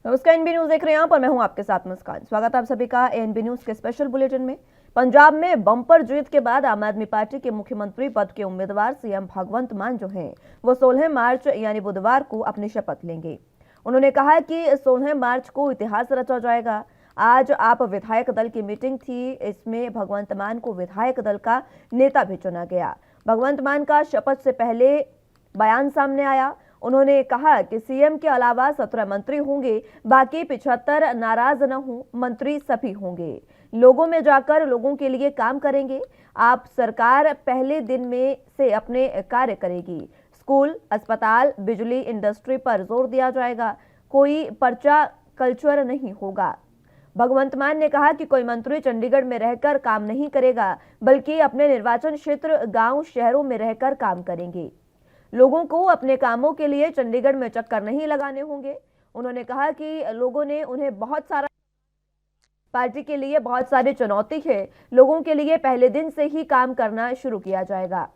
नमस्कार, NB news देख रहे हैं आप और मैं हूं आपके साथ मुस्कान। स्वागत है आप सभी का एनबी न्यूज के स्पेशल बुलेटिन में। पंजाब में बम्पर जीत के बाद आम आदमी पार्टी के मुख्यमंत्री पद के उम्मीदवार सीएम भगवंत मान जो हैं वो 16 मार्च यानी बुधवार को अपनी शपथ लेंगे। उन्होंने कहा कि 16 मार्च को इतिहास रचा जाएगा। आज आप विधायक दल की मीटिंग थी, इसमें भगवंत मान को विधायक दल का नेता भी चुना गया। भगवंत मान का शपथ से पहले बयान सामने आया। उन्होंने कहा कि सीएम के अलावा 17 मंत्री होंगे, बाकी 75 नाराज न हो, मंत्री सभी होंगे। लोगों में जाकर लोगों के लिए काम करेंगे। आप सरकार पहले दिन में से अपने कार्य करेगी। स्कूल, अस्पताल, बिजली, इंडस्ट्री पर जोर दिया जाएगा। कोई पर्चा कल्चर नहीं होगा। भगवंत मान ने कहा कि कोई मंत्री चंडीगढ़ में रहकर काम नहीं करेगा, बल्कि अपने निर्वाचन क्षेत्र, गांव, शहरों में रहकर काम करेंगे। लोगों को अपने कामों के लिए चंडीगढ़ में चक्कर नहीं लगाने होंगे। उन्होंने कहा कि लोगों ने उन्हें पार्टी के लिए बहुत सारी चुनौती है। लोगों के लिए पहले दिन से ही काम करना शुरू किया जाएगा।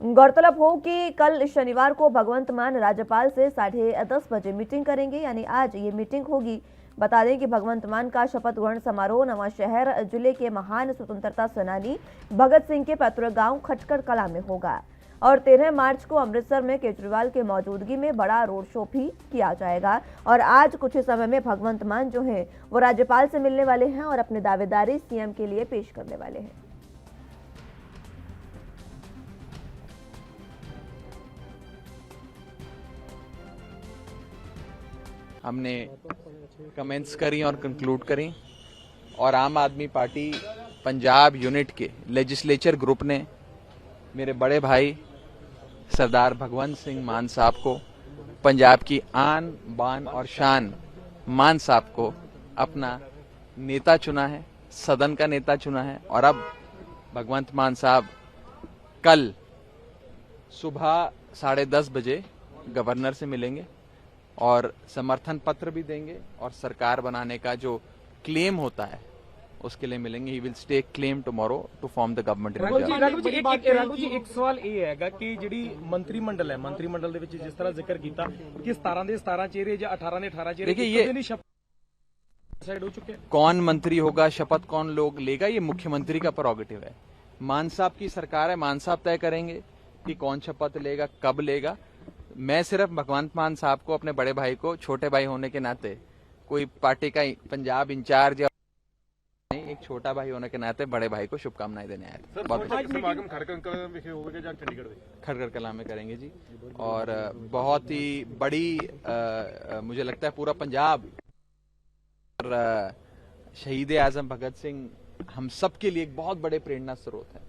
गौरतलब हो कि कल शनिवार को भगवंत मान राज्यपाल से 10:30 बजे मीटिंग करेंगे, यानी आज ये मीटिंग होगी। बता दें कि भगवंत मान का शपथ ग्रहण समारोह नवांशहर जिले के महान स्वतंत्रता सेनानी भगत सिंह के पैतृक गांव खटकर कला में होगा और 13 मार्च को अमृतसर में केजरीवाल के मौजूदगी में बड़ा रोड शो भी किया जाएगा। और आज कुछ ही समय में भगवंत मान जो हैं वो राज्यपाल से मिलने वाले हैं और अपनी दावेदारी सीएम के लिए पेश करने वाले हैं। हमने कमेंट्स करी और कंक्लूड करी और आम आदमी पार्टी पंजाब यूनिट के लेजिस्लेचर ग्रुप ने मेरे बड़े भाई सरदार भगवंत सिंह मान साहब को, पंजाब की आन बान और शान मान साहब को अपना नेता चुना है, सदन का नेता चुना है। और अब भगवंत मान साहब कल सुबह 10:30 बजे गवर्नर से मिलेंगे और समर्थन पत्र भी देंगे और सरकार बनाने का जो क्लेम होता है उसके लिए मिलेंगे। He will stake claim tomorrow to form the government. Raghav ji एक सवाल ये हैगा कि ਜਿਹੜੀ ਮੰਤਰੀ ਮੰਡਲ ਹੈ, ਮੰਤਰੀ ਮੰਡਲ ਦੇ ਵਿੱਚ ਜਿਸ ਤਰ੍ਹਾਂ ਜ਼ਿਕਰ ਕੀਤਾ ਕਿ 17 ਦੇ 17 ਚਿਹਰੇ ਜਾਂ 18 ਦੇ 18 ਚਿਹਰੇ, देखिए ये साइड हो चुके हैं। कौन मंत्री होगा, शपथ कौन लोग लेगा, ये मुख्यमंत्री का प्रोरोगेटिव है। मान साहब की सरकार है, मान साहब तय करेंगे कि कौन शपथ लेगा, कब लेगा। मैं सिर्फ भगवंत मान साहब को, अपने बड़े भाई को, छोटे भाई होने के नाते, कोई पार्टी का पंजाब इंचार्ज या एक छोटा भाई होने के नाते बड़े भाई को शुभकामनाएं देने आए थे। खड़गड़ कला में करेंगे जी, और बहुत ही बड़ी मुझे लगता है पूरा पंजाब और शहीद आजम भगत सिंह हम सब के लिए एक बहुत बड़े प्रेरणा स्रोत है।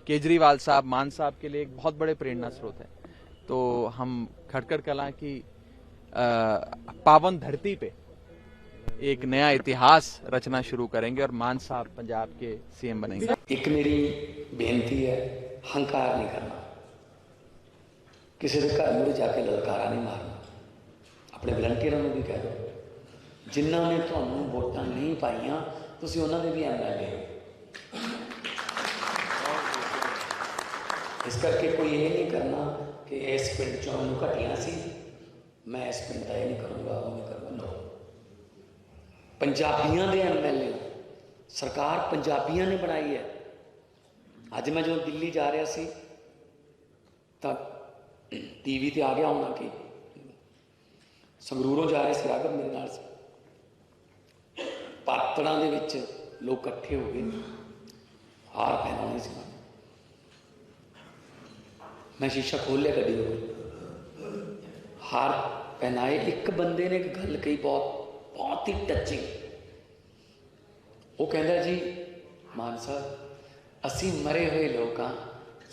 केजरीवाल साहब, मान साहब के लिए एक बहुत बड़े प्रेरणा स्रोत है। तो हम खड़गड़ कला की पावन धरती पे एक नया इतिहास रचना शुरू करेंगे और मान साहब पंजाब के सीएम बनेंगे। एक मेरी बेनती है, हंकार नहीं करना, किसी के घर में जाके ललकारा नहीं मारना। अपने वलंटियरों को भी कह दो, जिन्होंने तुहानू वोटां नहीं पाइयां तुसीं उन्हां दे भी MLA हो। इस करके कोई ये नहीं करना कि इस पिंड चों मैनूं घटिया सी, मैं इस पिंड का ये नहीं करूँगा, वो नहीं करूँगा। नो, पंजाबियों के MLA सरकार पंजाबियों ने बनाई है। अज मैं जो दिल्ली जा रहा सी तो टीवी ते आ गया होना कि संगरूरों जा रहे थे राघव मेरे नाल पातड़ा दे विच लोग इकट्ठे हो गए, हार पहनाने से मैं शीशा खोल लिया गड्डी को, हार पहनाए। एक बंदे ने एक गल कही बहुत ही टचिंग। वो कहता जी मान साहब असी मरे हुए लोग हाँ,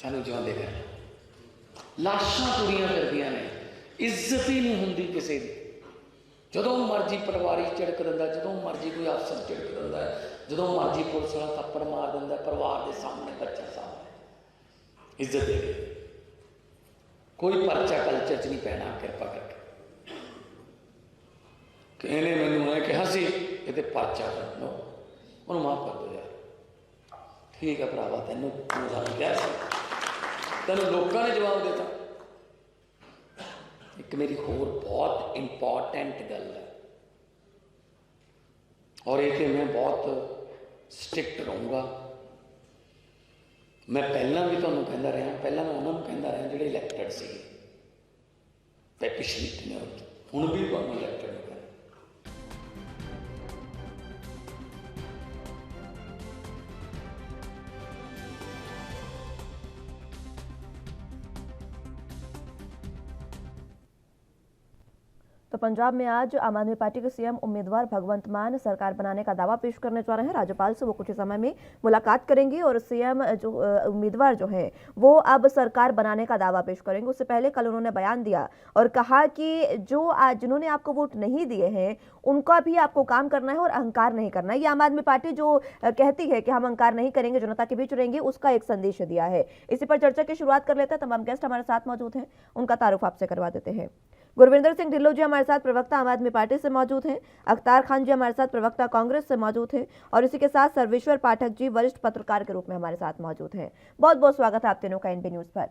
सानू जिउंदे कर, लाशां तुरियां फिरदियां ने, इज्जत ही नहीं हुंदी किसी दी। जदों मर्जी पटवारी झिड़क दिंदा, जदों मर्जी कोई अफसर झिड़क दिंदा, जदों मर्जी पुलिस वाला थप्पड़ मार दिंदा, परिवार के सामने, बच्चा सामने। इज्जत दे दे, कोई परचा कल्चर च नहीं पैना। कृपा करके इन्हें मैनू मैं कहा सी ये परचा लो, उन्होंने माफ कर दो यार। ठीक है भरावा, तेनों क्या तेन लोगों ने जवाब देता। एक मेरी होर बहुत इंपॉर्टेंट गल है, और ये मैं बहुत स्ट्रिक्ट रहूँगा। मैं पहला भी तुहानूं कहंदा रहा, पहला मैं उन्होंने कहंदा रहा जिहड़े इलैक्टेड सी पिछली टेन्योर, हुण भी तुहानूं इलैक्टेड हो गए। तो पंजाब में आज आम आदमी पार्टी के सीएम उम्मीदवार भगवंत मान सरकार बनाने का दावा पेश करने जा रहे हैं। राज्यपाल से वो कुछ ही समय में मुलाकात करेंगे और सीएम जो उम्मीदवार जो है वो अब सरकार बनाने का दावा पेश करेंगे। उससे पहले कल उन्होंने बयान दिया और कहा कि जो आज जिन्होंने आपको वोट नहीं दिए हैं उनका भी आपको काम करना है और अहंकार नहीं करना है। ये आम आदमी पार्टी जो कहती है कि हम अहंकार नहीं करेंगे, जनता के बीच रहेंगे, उसका एक संदेश दिया है। इसी पर चर्चा की शुरुआत कर लेते हैं। तमाम गेस्ट हमारे साथ मौजूद हैं, उनका तारुफ आपसे करवा देते हैं। गुरविंदर सिंह ढिल्लों जी हमारे साथ प्रवक्ता आम आदमी पार्टी से मौजूद हैं, अख्तार खान जी हमारे साथ प्रवक्ता कांग्रेस से मौजूद हैं और इसी के साथ सर्वेश्वर पाठक जी वरिष्ठ पत्रकार के रूप में हमारे साथ मौजूद हैं। बहुत बहुत स्वागत है आप तीनों का एनबी न्यूज पर।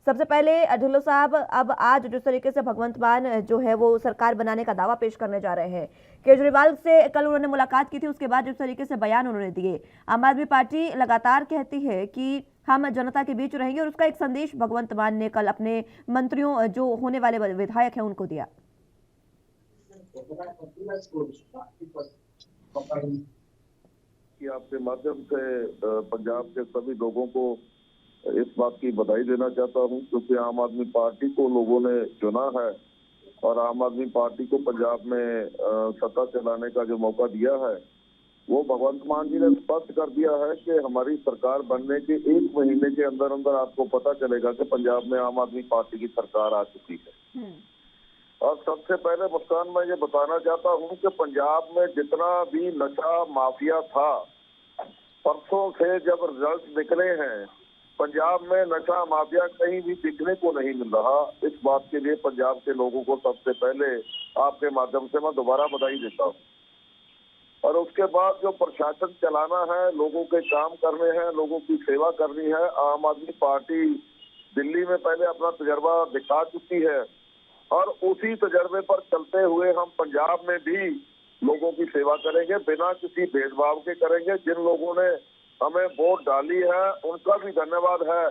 सबसे पहले ढिल्लों साहब, अब आज जिस तरीके से भगवंत मान जो है वो सरकार बनाने का दावा पेश करने जा रहे हैं, केजरीवाल से कल उन्होंने मुलाकात की थी, उसके बाद जिस तरीके से बयान उन्होंने दिए, आम आदमी पार्टी लगातार कहती है कि हम जनता के बीच रहेंगे और उसका एक संदेश भगवंत मान ने कल अपने मंत्रियों जो होने वाले विधायक हैं उनको दिया। कि आपके माध्यम से पंजाब के सभी लोगों को इस बात की बधाई देना चाहता हूं, क्योंकि आम आदमी पार्टी को लोगों ने चुना है और आम आदमी पार्टी को पंजाब में सत्ता चलाने का जो मौका दिया है वो भगवंत मान जी ने स्पष्ट कर दिया है कि हमारी सरकार बनने के 1 महीने के अंदर अंदर आपको पता चलेगा कि पंजाब में आम आदमी पार्टी की सरकार आ चुकी है। और सबसे पहले मुस्कान मैं ये बताना चाहता हूँ कि पंजाब में जितना भी नशा माफिया था, परसों से जब रिजल्ट निकले हैं, पंजाब में नशा माफिया कहीं भी दिखने को नहीं मिल रहा। इस बात के लिए पंजाब के लोगों को सबसे पहले आपके माध्यम से मैं दोबारा बधाई देता हूँ। और उसके बाद जो प्रशासन चलाना है, लोगों के काम करने हैं, लोगों की सेवा करनी है, आम आदमी पार्टी दिल्ली में पहले अपना तजर्बा दिखा चुकी है और उसी तजर्बे पर चलते हुए हम पंजाब में भी लोगों की सेवा करेंगे, बिना किसी भेदभाव के करेंगे। जिन लोगों ने हमें वोट डाली है उनका भी धन्यवाद है,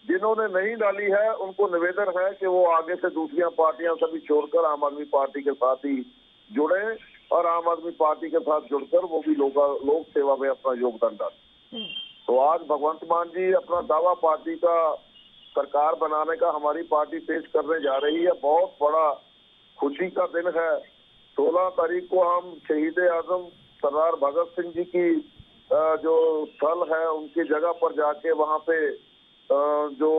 जिन्होंने नहीं डाली है उनको निवेदन है कि वो आगे से दूसरी पार्टियां सभी छोड़कर आम आदमी पार्टी के साथ ही जुड़े और आम आदमी पार्टी के साथ जुड़कर वो भी लोक सेवा में अपना योगदान डालें। तो आज भगवंत मान जी अपना दावा पार्टी का सरकार बनाने का हमारी पार्टी पेश करने जा रही है। बहुत बड़ा खुशी का दिन है। 16 तारीख को हम शहीद आजम सरदार भगत सिंह जी की जो स्थल है उनकी जगह पर जाके वहाँ पे जो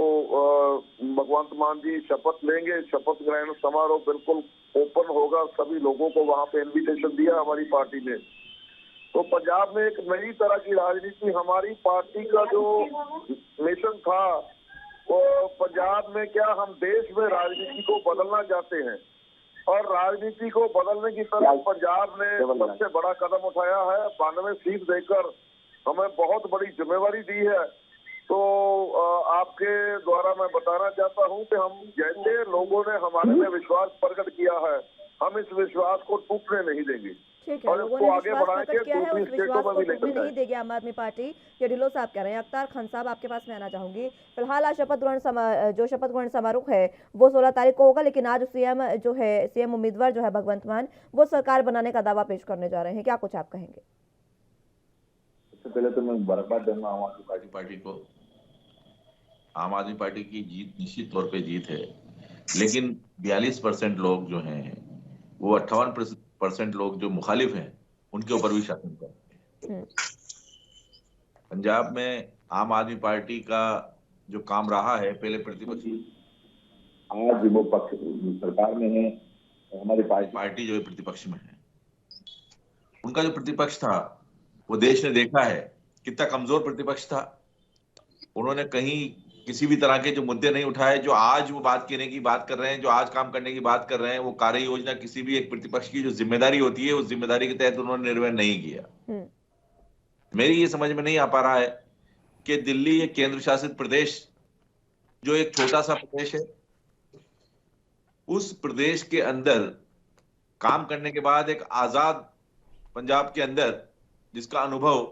भगवंत मान जी शपथ लेंगे। शपथ ग्रहण समारोह बिल्कुल ओपन होगा, सभी लोगों को वहाँ पे इनविटेशन दिया हमारी पार्टी ने। तो पंजाब में एक नई तरह की राजनीति, हमारी पार्टी का जो मिशन था वो पंजाब में क्या हम देश में राजनीति को बदलना चाहते हैं और राजनीति को बदलने की तरफ पंजाब ने सबसे बड़ा कदम उठाया है। 92 सीट देकर हमें बहुत बड़ी जिम्मेवारी दी है। तो आपके द्वारा मैं बताना चाहता हूं कि हम जैसे लोगों ने हमारे में विश्वास प्रकट किया है, हम इस विश्वास को टूटने नहीं देंगे। ठीक है, और लोगों इसको ने आगे विश्वास बढ़ा के प्रकट किया है, उस दूसरी विश्वास स्टेटों को में भी टूटने लेकर नहीं देगी आम आदमी पार्टी, ये ढिल्लों साहब कह रहे हैं। अख्तार खान साहब आपके पास मैं आना चाहूंगी। फिलहाल आज जो शपथ ग्रहण समारोह है वो 16 तारीख को होगा, लेकिन आज सीएम उम्मीदवार जो है भगवंत मान वो सरकार बनाने का दावा पेश करने जा रहे हैं, क्या कुछ आप कहेंगे? सबसे पहले तो मैं मुबारकबाद दूंगा आम आदमी पार्टी को। आम आदमी पार्टी की जीत निश्चित तौर पे जीत है, लेकिन 42% लोग जो हैं वो 58% लोग जो मुखालिफ हैं उनके ऊपर भी शासन करते हैं। पंजाब में आम आदमी पार्टी का जो काम रहा है, पहले प्रतिपक्षी, आज वो पक्ष सरकार में है, हमारी पार्टी जो है प्रतिपक्ष में है। उनका जो प्रतिपक्ष था वो देश ने देखा है कितना कमजोर प्रतिपक्ष था। उन्होंने कहीं किसी भी तरह के जो मुद्दे नहीं उठाए जो आज वो बात करने की बात कर रहे हैं, जो आज काम करने की बात कर रहे हैं, वो कार्य योजना किसी भी एक प्रतिपक्ष की जो जिम्मेदारी होती है उस जिम्मेदारी के तहत उन्होंने निर्वहन नहीं किया। मेरी ये समझ में नहीं आ पा रहा है कि दिल्ली एक केंद्र शासित प्रदेश, जो एक छोटा सा प्रदेश है, उस प्रदेश के अंदर काम करने के बाद एक आजाद पंजाब के अंदर, जिसका अनुभव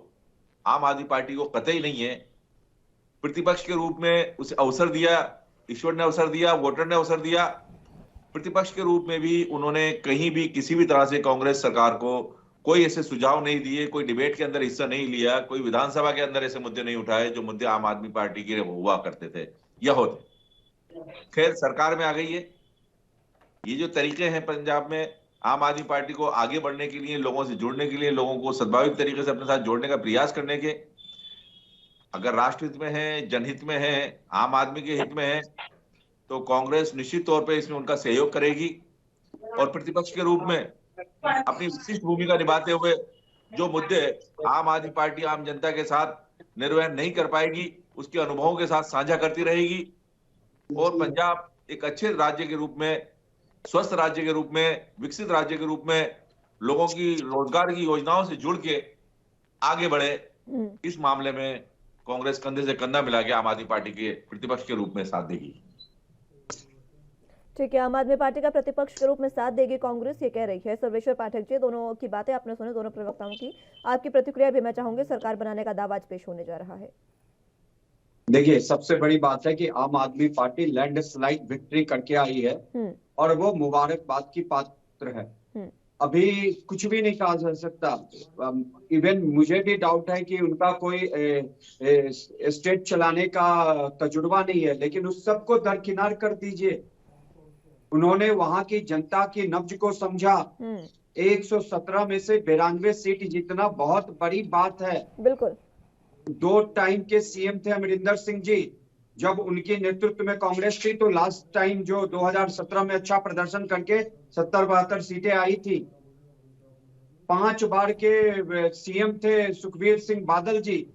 आम आदमी पार्टी को कतई नहीं है। प्रतिपक्ष के रूप में उसे अवसर दिया, ईश्वर ने अवसर दिया, वोटर ने अवसर दिया। प्रतिपक्ष के रूप में भी उन्होंने कहीं भी किसी भी तरह से कांग्रेस सरकार को कोई ऐसे सुझाव नहीं दिए, कोई डिबेट के अंदर हिस्सा नहीं लिया, कोई विधानसभा के अंदर ऐसे मुद्दे नहीं उठाए जो मुद्दे आम आदमी पार्टी के हुआ करते थे या होते। खैर, सरकार में आ गई है। ये जो तरीके हैं पंजाब में आम आदमी पार्टी को आगे बढ़ने के लिए, लोगों से जुड़ने के लिए, लोगों को सद्भावित तरीके से अपने साथ जोड़ने का प्रयास करने के, अगर राष्ट्रहित में है, जनहित में है, आम आदमी के हित में है, तो कांग्रेस निश्चित तौर पे इसमें उनका सहयोग करेगी और प्रतिपक्ष के रूप में अपनी विशिष्ट भूमिका निभाते हुए जो मुद्दे आम आदमी पार्टी आम जनता के साथ निर्वहन नहीं कर पाएगी, उसके अनुभवों के साथ साझा करती रहेगी और पंजाब एक अच्छे राज्य के रूप में, स्वस्थ राज्य के रूप में, विकसित राज्य के रूप में लोगों की रोजगार की योजनाओं से जुड़ के आगे बढ़े। इस मामले में कांग्रेस कंधे से कंधा मिला के आम आदमी पार्टी के प्रतिपक्ष के रूप में साथ देगी। ठीक है, आम आदमी पार्टी का प्रतिपक्ष के रूप में साथ देगी कांग्रेस, ये कह रही है सर्वेश्वर पाठक जी। दोनों की बातें आपने सुनी, दोनों प्रवक्ताओं की। आपकी प्रतिक्रिया भी मैं चाहूंगी। सरकार बनाने का दावा आज पेश होने जा रहा है। देखिए, सबसे बड़ी बात है कि आम आदमी पार्टी लैंडस्लाइड विक्ट्री करके आई है और वो मुबारकबाद की पात्र है। अभी कुछ भी नहीं कहा जा सकता। इवन मुझे भी डाउट है कि उनका कोई स्टेट चलाने का तजुर्बा नहीं है, लेकिन उस सब को दरकिनार कर दीजिए। उन्होंने वहां की जनता की नब्ज को समझा। 117 में से 92 सीट जीतना बहुत बड़ी बात है। बिल्कुल। 2 टाइम के सीएम थे अमरिंदर सिंह जी। जब उनके नेतृत्व में कांग्रेस थी तो लास्ट टाइम जो 2017 में अच्छा प्रदर्शन करके 70-72 सीटें आई थी। 5 बार के सीएम थे सुखबीर सिंह बादल जी,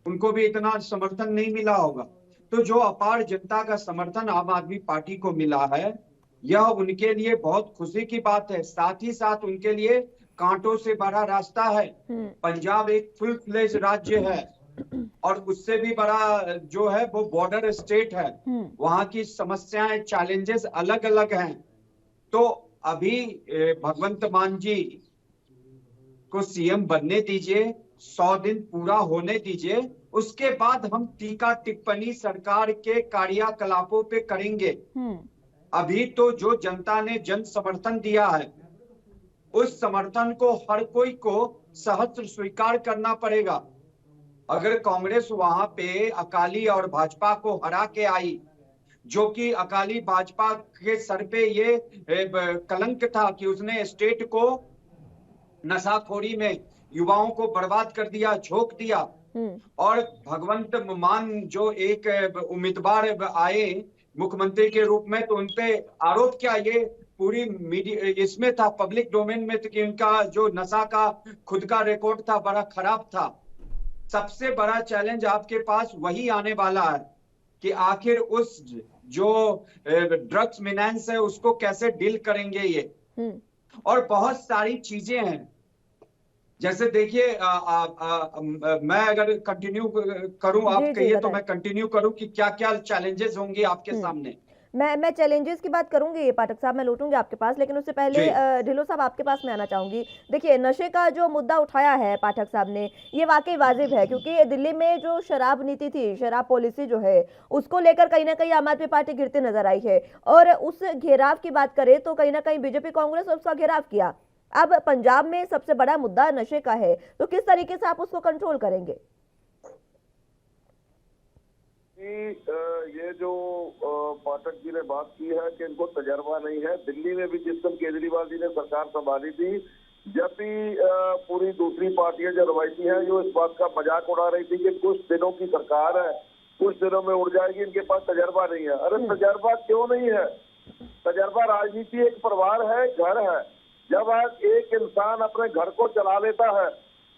उनको भी इतना समर्थन नहीं मिला होगा। तो जो अपार जनता का समर्थन आम आदमी पार्टी को मिला है, यह उनके लिए बहुत खुशी की बात है। साथ ही साथ उनके लिए कांटों से भरा रास्ता है। पंजाब एक फुल फ्लेज राज्य है और उससे भी बड़ा जो है वो बॉर्डर स्टेट है। वहां की समस्याएं, चैलेंजेस अलग अलग हैं। तो अभी भगवंत मान जी को सीएम बनने दीजिए, 100 दिन पूरा होने दीजिए, उसके बाद हम टीका टिप्पणी सरकार के कार्यकलापों पे करेंगे। अभी तो जो जनता ने जन समर्थन दिया है, उस समर्थन को हर कोई को सहर्ष स्वीकार करना पड़ेगा। अगर कांग्रेस वहां पे अकाली और भाजपा को हरा के आई, जो कि अकाली भाजपा के सर पे ये कलंक था कि उसने स्टेट को नशाखोरी में युवाओं को बर्बाद कर दिया, झोंक दिया, और भगवंत मान जो एक उम्मीदवार आए मुख्यमंत्री के रूप में, तो उनपे आरोप क्या, ये पूरी मीडिया इसमें था, पब्लिक डोमेन में, तो कि उनका जो नशा का खुद का रिकॉर्ड था बड़ा खराब था। सबसे बड़ा चैलेंज आपके पास वही आने वाला है कि आखिर उस जो ड्रग्स मिनांस है उसको कैसे डील करेंगे ये। और बहुत सारी चीजें हैं, जैसे देखिए मैं अगर कंटिन्यू करूं, आप कहिए तो मैं कंटिन्यू करूं कि क्या क्या चैलेंजेस होंगे आपके सामने। मैं चैलेंजेस की बात करूंगी पाठक साहब, मैं लौटूंगी आपके पास, लेकिन उससे पहले ढिल्लों साहब आपके पास मैं आना चाहूंगी। देखिए, नशे का जो मुद्दा उठाया है पाठक साहब ने, ये वाकई वाजिब है, क्योंकि दिल्ली में जो शराब नीति थी, शराब पॉलिसी जो है, उसको लेकर कहीं ना कहीं आम आदमी पार्टी गिरती नजर आई है। और उस घेराव की बात करें तो कहीं ना कहीं बीजेपी कांग्रेस उसका घेराव किया। अब पंजाब में सबसे बड़ा मुद्दा नशे का है, तो किस तरीके से आप उसको कंट्रोल करेंगे? ये जो पाठक जी ने बात की है कि इनको तजर्बा नहीं है। दिल्ली में भी जिस दिन केजरीवाल जी ने सरकार संभाली थी, जब भी पूरी दूसरी पार्टियां जो रवायती हैं, जो इस बात का मजाक उड़ा रही थी कि कुछ दिनों की सरकार है, कुछ दिनों में उड़ जाएगी, इनके पास तजर्बा नहीं है। अरे तजर्बा क्यों नहीं है? तजर्बा राजनीति एक परिवार है, घर है। जब आज एक इंसान अपने घर को चला लेता है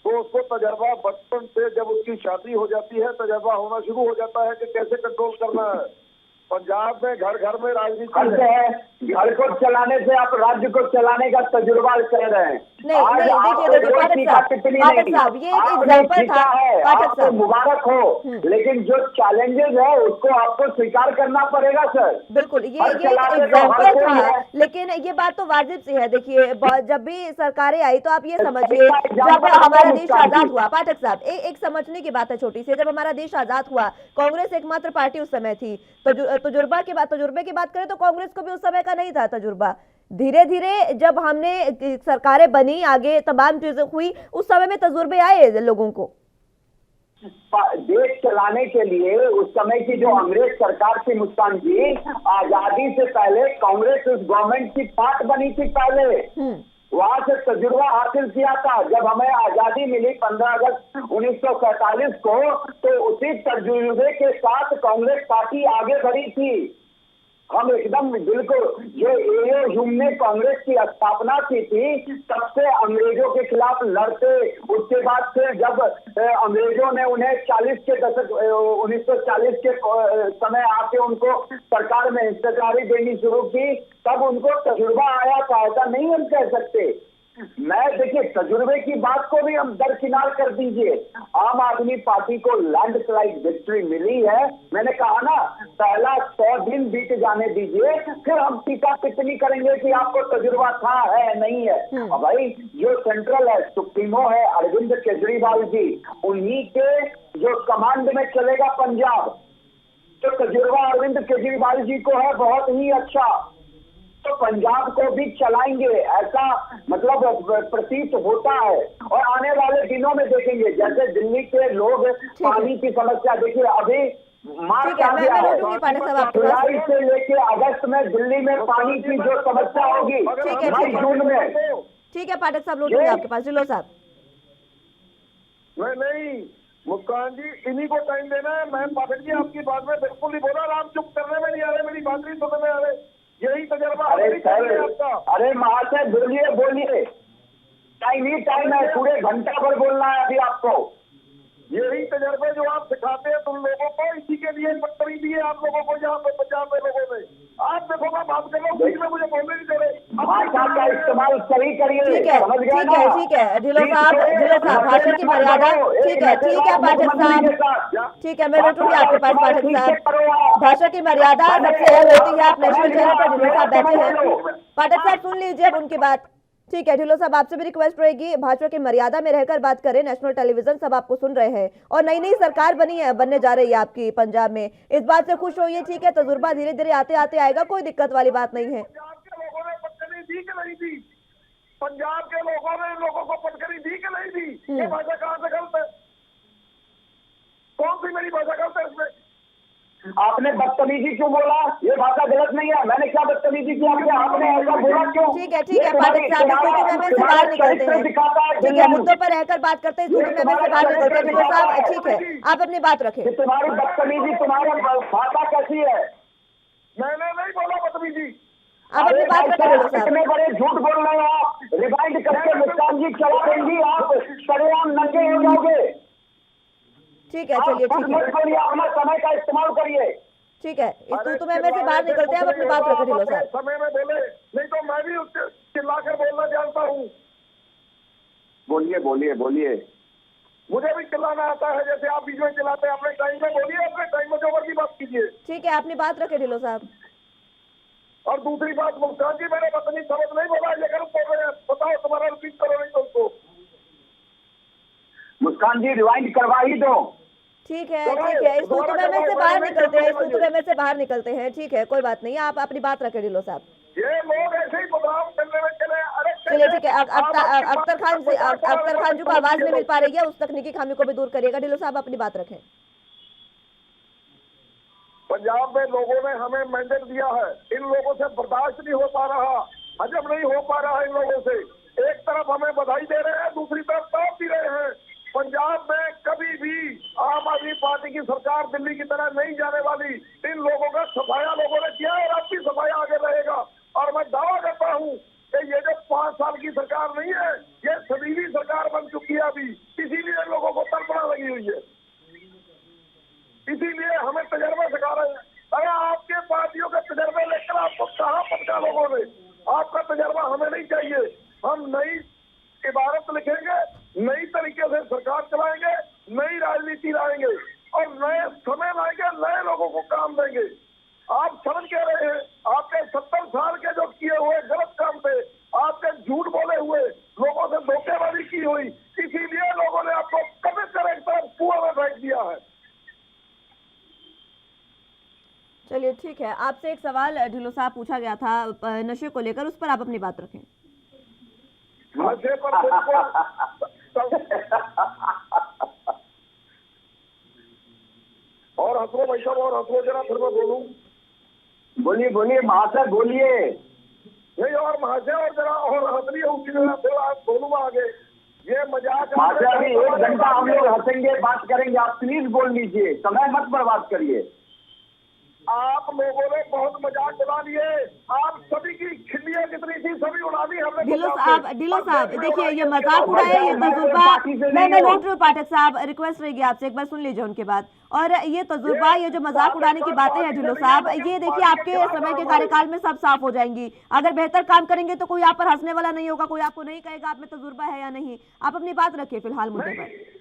तो उसको तजर्बा बचपन से, जब उसकी शादी हो जाती है, तजर्बा होना शुरू हो जाता है कि कैसे कंट्रोल करना है। पंजाब में घर घर में राजनीति है। घर को चलाने से आप राज्य को चलाने का तजुर्बा कर रहे हैं। नहीं आज नहीं, आपको देखिए कोई पाठक टीका साहब, टिप्पणी पाठक नहीं, साहब, ये एक आपने एग्जाम्पल जीता था है, पाठक आपको साहब। मुबारक हो, लेकिन जो चैलेंजेस है उसको आपको स्वीकार करना पड़ेगा सर। बिल्कुल, ये हर एक चलाते तो हर एग्जाम्पल कोई था, है। लेकिन ये बात तो वाजिब सी है। देखिए जब भी सरकारें आई तो आप ये समझिए, इसका जब एग्जाम्पल हमारा आपको देश मुस्कान आजाद दी। हुआ, पाठक साहब एक समझने की बात है छोटी सी, जब हमारा देश आजाद हुआ कांग्रेस एकमात्र पार्टी उस समय थी। तजुर्बे की बात करें तो कांग्रेस को भी उस समय का नहीं था तजुर्बा। धीरे धीरे जब हमने सरकारें बनी, आगे तमाम चीजें हुई, उस समय में तजुर्बे आए लोगों को। देश चलाने के लिए उस समय की जो अंग्रेज सरकार थी मुस्कान जी, आजादी से पहले कांग्रेस उस गवर्नमेंट की पार्ट बनी थी पहले। वहां से तजुर्बा हासिल किया था। जब हमें आजादी मिली 15 अगस्त 1947 को, तो उसी तजुर्बे के साथ कांग्रेस पार्टी आगे बढ़ी थी। हम एकदम बिल्कुल, जो एओ ह्यूम ने कांग्रेस की स्थापना की थी, तब से अंग्रेजों के खिलाफ लड़ते, उसके बाद से जब अंग्रेजों ने उन्हें 40 के दशक 1940 के समय आके उनको सरकार में हिस्सेदारी देनी शुरू की, तब उनको तजुर्बा आया था, ऐसा नहीं हम कह सकते। मैं देखिए, तजुर्बे की बात को भी हम दरकिनार कर दीजिए। आम आदमी पार्टी को लैंडस्लाइड विक्ट्री मिली है। मैंने कहा ना, पहला 100 दिन बीत जाने दीजिए, फिर हम टीका टिप्पणी करेंगे कि आपको तजुर्बा था है नहीं है। अब भाई, जो सेंट्रल है, सुप्रीमो है अरविंद केजरीवाल जी, उन्हीं के जो कमांड में चलेगा पंजाब, तो तजुर्बा अरविंद केजरीवाल जी को है बहुत ही अच्छा, तो पंजाब को भी चलाएंगे, ऐसा मतलब प्रतीत होता है। और आने वाले दिनों में देखेंगे, जैसे दिल्ली के लोग पानी की समस्या, देखिए अभी मार्च ठीक है, आ मैं गया है, लौटूंगी पाठक साहब आपके पास। जुलाई से लेके अगस्त में दिल्ली में पानी की जो समस्या होगी, मई जून में। ठीक है पाठक साहब, लौटूंगी आपके पास। ढिल्लों साहब। नहीं मुस्कान जी, इन्हीं को टाइम देना है। मैं पाठक जी आपकी बात में बिल्कुल नहीं बोला, आप चुप करने में नहीं आ रहे, मेरी बात नहीं सुनने में आ रहे। यही तजर्बा आपका। अरे महाशय, बोलिए बोलिए, टाइम ही टाइम है, पूरे घंटा भर बोलना है अभी आपको। यही तजर्बे जो आप सिखाते हैं तुम लोगों को, इसी के लिए बदतमीजी है आप लोगों को यहाँ पे पंजाब में लोगों में। आप देखो, मैं बात कर रहा हूँ, बीच में मुझे बोलने नहीं दे रहे। भाषा का इस्तेमाल सही करिए। ठीक है, समझ गए ठीक ना? है, ठीक है ढिल्लों साहब, भाषा की मर्यादा। ठीक है पाठक साहब, ठीक है, मैं लौटूंगी आपके पास पाठक साहब। भाषा की मर्यादा सबसे अहम होती है। आप नेशनल चैनल पर ढिल्लों साहब बैठे हैं, पाठक साहब सुन लीजिए अब उनकी बात। ठीक है ढिल्लों साहब, आपसे भी रिक्वेस्ट रहेगी, भाषा की मर्यादा में रहकर बात करें। नेशनल टेलीविजन सब आपको सुन रहे हैं, और नई नई सरकार बनने जा रही है आपकी पंजाब में, इस बात से खुश होइए। ठीक है, तजुर्बा धीरे धीरे आते आते आएगा, कोई दिक्कत वाली बात नहीं है। पंजाब के लोगों ने पटकनी दी कि नहीं दी? पंजाब के लोगों ने इन लोगों को पटकनी दी कि नहीं दी? ये भाषा कहाँ से गलत है? कौन सी मेरी भाषा गलत है इसमें? आपने बदतमीजी क्यों बोला? ये भाषा गलत नहीं है। मैंने क्या बदतमीजी की? आपने ऐसा बोला क्यों? ठीक है पाठक साहब, स्टूडियो में से बाहर निकलते हैं। ठीक है, मुद्दों पर रहकर बात करते हैं, स्टूडियो में से बाहर निकलते हैं। ढिल्लों साहब ठीक है, आप अपनी बात रखें। तुम्हारी बदतमीजी, तुम्हारी भाषा कैसी है? मैंने नहीं बोला बदतमीजी। आप अपनी बात रखें ढिल्लों साहब। इतने बड़े झूठ बोल रहे हैं आप। रिवाइंड करके मुस्कान जी चला देंगी, आप सरेआम नंगे हो जाओगे। ठीक है, चलिए ठीक है, अपना समय का इस्तेमाल करिए। ठीक है, इस तू में से बाहर निकलते हैं। आप अपनी बात रखें ढिल्लों साहब। समय में बोले, नहीं तो मैं भी उससे चिल्लाकर बोलना जानता हूँ। बोलिए बोलिए बोलिए। मुझे भी चिल्लाना आता है, जैसे आप बीच में चिल्लाते हैं। अपने टाइम में बोलिए, अपने टाइम में जो मर्जी बात कीजिए। ठीक है, अपनी बात रखें ढिल्लों साहब। और दूसरी बात, मुस्कान जी मैंने बदतमीज शब्द नहीं बोला, ये गलत बोल रहे हैं। बताओ, तुम्हारा रिपीट करो, नहीं तो उसको। मुस्कान जी रिवाइंड करवा ही दो। ठीक है, इस तू में से बाहर निकलते हैं, इस तू में से बाहर निकलते हैं। ठीक है, कोई बात नहीं, आप अपनी बात रखें ढिल्लों साहब। ये लोग ऐसे ही बदलाव करने में चले। अरे चलिए ठीक है, अख्तर खान जी को आवाज नहीं मिल पा रही है, उस तकनीकी खामी को भी दूर करिएगा। ढिल्लों साहब अपनी बात रखें। पंजाब में लोगों ने हमें मैंडेट दिया है, इन लोगों से बर्दाश्त नहीं हो पा रहा, हजम नहीं हो पा रहा इन लोगों से। एक तरफ हमें बधाई दे रहे हैं, दूसरी तरफ ताप भी रहे हैं। पंजाब में कभी भी आम आदमी पार्टी की सरकार दिल्ली की तरह नहीं जाने वाली। इन लोगों का सफाया लोगों ने किया है, अब भी सफाया आगे रहेगा। और मैं दावा करता हूँ कि ये जो 5 साल की सरकार नहीं है, ये सदीवी सरकार बन चुकी है अभी। इसीलिए लोगों को तड़पना लगी हुई है, इसीलिए हमें तजर्बा सिखा रहे हैं। अरे आपके पार्टियों के तजर्बे लेकर आपको कहाँ पहुंचा दिया लोगों ने। आपका तजर्बा हमें नहीं चाहिए। हम नई इबारत लिखेंगे, नई तरीके से सरकार चलाएंगे, नई राजनीति लाएंगे और नए समय लाएंगे, नए लोगों को काम देंगे। आप समझ कह रहे हैं, आपके 70 साल के जो किए हुए गलत काम थे, आपके झूठ बोले हुए, लोगों से धोखेबाजी की हुई, इसीलिए लोगों ने आपको कभी कर एक तरफ कुआं में फेंक दिया है। चलिए ठीक है, आपसे एक सवाल ढिल्लों साहब पूछा गया था नशे को लेकर, उस पर आप अपनी बात रखें। नशे पर और हंसो भाई साहब, और हंसो जरा, फिर मैं बोलूं। बोलिए बोलिए महाशय बोलिए। नहीं और महाशय और जरा और हंसनी है उसी जगह, फिर आप बोलूँ आगे। ये मजाक महाशय अभी 1 घंटा हम लोग हंसेंगे, बात करेंगे, आप प्लीज बोल लीजिए, समय मत बर्बाद करिए। आप लोगों ने बहुत मजाक उड़ा लिए। आप सभी की खिल्लियां कितनी थी सभी उड़ा दी हमने। ढिल्लों साहब देखिए, ये मजाक उड़ाया, ये तजुर्बा। मैं लेट रही हूँ पाठक साहब, रिक्वेस्ट रहेगी आपसे, एक बार सुन लीजिए उनके बाद। और ये तजुर्बा, ये जो मजाक उड़ाने की बातें हैं ढिल्लों साहब, ये देखिए आपके समय के कार्यकाल में सब साफ हो जाएंगी। अगर बेहतर काम करेंगे तो कोई आप पर हंसने वाला नहीं होगा, कोई आपको नहीं कहेगा आप में तजुर्बा है या नहीं। आप अपनी बात रखिए फिलहाल मुद्दे पर।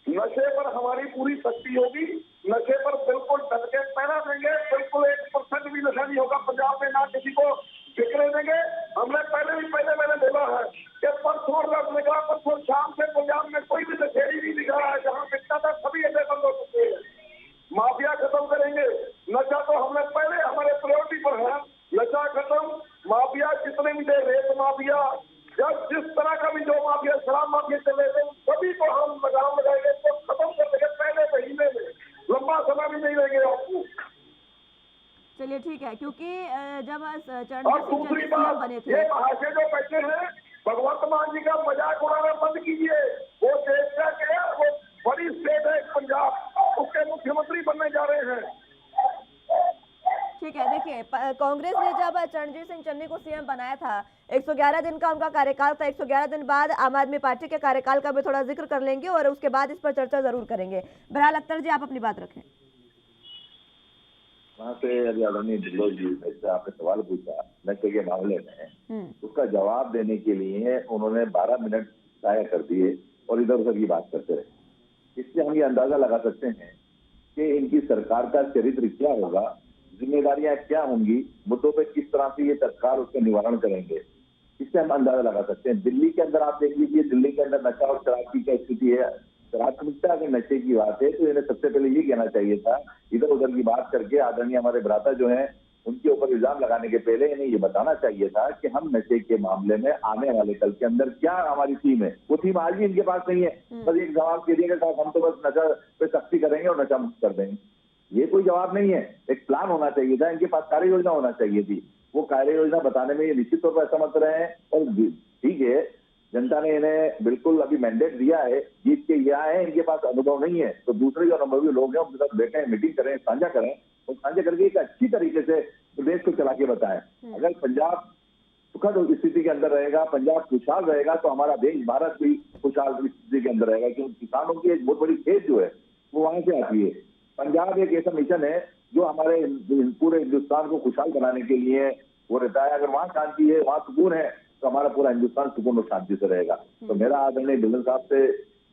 नशे पर हमारी पूरी सख्ती होगी, नशे पर बिल्कुल डट के पैरा देंगे, बिल्कुल 1% भी नशा नहीं होगा पंजाब में, ना किसी को बिकने देंगे। हमने पहले मैंने बोला है कि परसों निकला, परसों शाम से पंजाब में कोई भी नशेड़ी नहीं दिख रहा है। जहाँ बिकता था सभी ऐसे बंद हो चुके हैं। माफिया खत्म करेंगे, नशा तो हमने पहले हमारे प्रायोरिटी पर है। नशा खत्म, माफिया जितने भी थे, रेत माफिया, जब जिस तरह का भी जो माफिया, शराब माफिया चल रहे थे, सभी को हम लगाम लगाएंगे, तो खत्म कर देंगे पहले महीने में। लंबा समय भी नहीं लेंगे आपको। चलिए ठीक है, क्योंकि जब और चरणजीत दूसरी सिंह बात, बने थे, ये महाशय जो बैठे हैं, भगवंत मान जी का मजाक उड़ाना बंद कीजिए। वो देश का क्या है, वो बड़ी स्टेट है पंजाब, उसके मुख्यमंत्री बनने जा रहे हैं। ठीक है, देखिए कांग्रेस ने जब चरणजीत सिंह चन्नी को सीएम बनाया था, 111 दिन का उनका कार्यकाल था। 111 दिन बाद आम आदमी पार्टी के कार्यकाल का भी थोड़ा जिक्र कर लेंगे और उसके बाद इस पर चर्चा जरूर करेंगे। बहरहाल अख्तर जी, आप अपनी बात रखें। वहाँ से अभी आदरणीय ढिल्लों जी से आपने सवाल पूछा नशे के मामले में, उसका जवाब देने के लिए उन्होंने 12 मिनट जाया कर दिए और इधर उधर की बात करते रहे। इससे हम ये अंदाजा लगा सकते हैं कि इनकी सरकार का चरित्र क्या होगा, जिम्मेदारियां क्या होंगी, मुद्दों पे किस तरह से ये तत्काल उसका निवारण करेंगे, इससे हम अंदाजा लगा सकते हैं। दिल्ली के अंदर आप देख लीजिए, दिल्ली के अंदर नशा और शराब की क्या स्थिति है। प्राथमिकता अगर नशे की बात है तो इन्हें सबसे पहले ये कहना चाहिए था, इधर उधर की बात करके आदरणीय हमारे भ्राता जो है उनके ऊपर इल्जाम लगाने के पहले इन्हें ये बताना चाहिए था कि हम नशे के मामले में आने वाले कल के अंदर क्या हमारी थीम है। वो थीम आज भी इनके पास नहीं है। बस एक जवाब दे दिएगा, हम तो बस नशा पे सख्ती करेंगे और नशा मुक्त कर देंगे। ये कोई जवाब नहीं है। एक प्लान होना चाहिए था, इनके पास कार्य योजना होना चाहिए थी। वो कार्य योजना बताने में ये निश्चित तौर पर असमर्थ रहे हैं। और ठीक है, जनता ने इन्हें बिल्कुल अभी मैंडेट दिया है, जीत के ये आए हैं, इनके पास अनुभव नहीं है, तो दूसरे जो अनुभवी लोग हैं उनके साथ बैठे, मीटिंग करें, साझा करें और साझा करके एक अच्छी तरीके से प्रदेश को चला के बताएं। अगर पंजाब सुखद स्थिति के अंदर रहेगा, पंजाब खुशहाल रहेगा, तो हमारा देश भारत भी खुशहाल स्थिति के अंदर रहेगा। क्योंकि किसानों की एक बहुत बड़ी खेत जो है वो वहां से आती है। पंजाब एक ऐसा मिशन है जो हमारे पूरे हिंदुस्तान को खुशहाल बनाने के लिए वो रहता है। अगर वहाँ शांति है, वहाँ सुकून है, तो हमारा पूरा हिंदुस्तान सुकून और शांति से रहेगा। तो मेरा आदरणीय ढिल्लों साहब से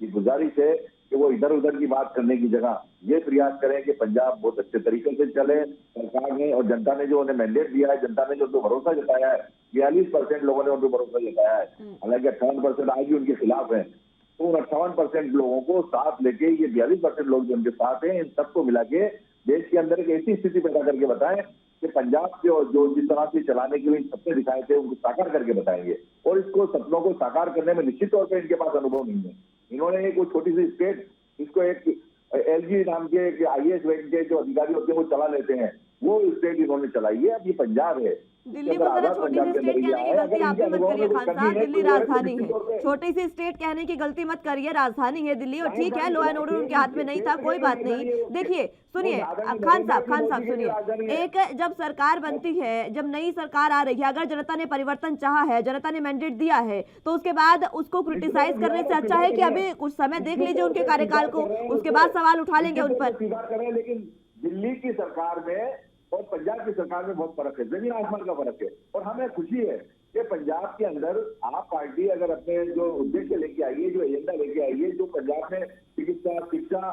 ये गुजारिश है कि वो इधर उधर की बात करने की जगह ये प्रयास करें कि पंजाब बहुत अच्छे तरीके से चले। सरकार ने और जनता ने जो उन्हें मैंडेट दिया है, जनता ने जो उनको भरोसा जताया है, 42% लोगों ने उनको भरोसा जताया है, हालांकि 58% आज भी उनके खिलाफ है। तो उन 58% लोगों को साथ लेके ये 42% लोग जो उनके साथ हैं, इन सबको मिला के देश के अंदर एक ऐसी स्थिति पैदा करके बताएं कि पंजाब जो जिस तरह से चलाने के लिए सपने दिखाए थे उनको साकार करके बताएंगे। और इसको सपनों को साकार करने में निश्चित तौर पर इनके पास अनुभव नहीं है। इन्होंने एक छोटी सी स्टेट, इसको एक एलजी नाम के एक IAS रैंक के जो अधिकारी होते हैं वो चला लेते हैं, वो स्टेट इन्होंने चलाई है। अब ये पंजाब है, दिल्ली को जरा छोटी सी स्टेट कहने की गलती आप भी मत करिए खान साहब। दिल्ली राजधानी है, छोटी सी स्टेट कहने की गलती मत करिए, राजधानी है दिल्ली। और ठीक है, लॉ एंड ऑर्डर उनके हाथ में नहीं था, कोई बात नहीं। देखिए सुनिए खान साहब सुनिए, एक जब सरकार बनती है, जब नई सरकार आ रही है, अगर जनता ने परिवर्तन चाहा है, जनता ने मैंडेट दिया है, तो उसके बाद उसको क्रिटिसाइज करने से अच्छा है कि अभी कुछ समय देख लीजिए उनके कार्यकाल को, उसके बाद सवाल उठा लेंगे उन पर। लेकिन दिल्ली की सरकार में और पंजाब की सरकार में बहुत फर्क है, जमीन आसमान का फर्क है। और हमें खुशी है कि पंजाब के अंदर आप पार्टी अगर अपने जो उद्देश्य लेके आई है, जो एजेंडा लेके आई है, जो पंजाब में चिकित्सा, शिक्षा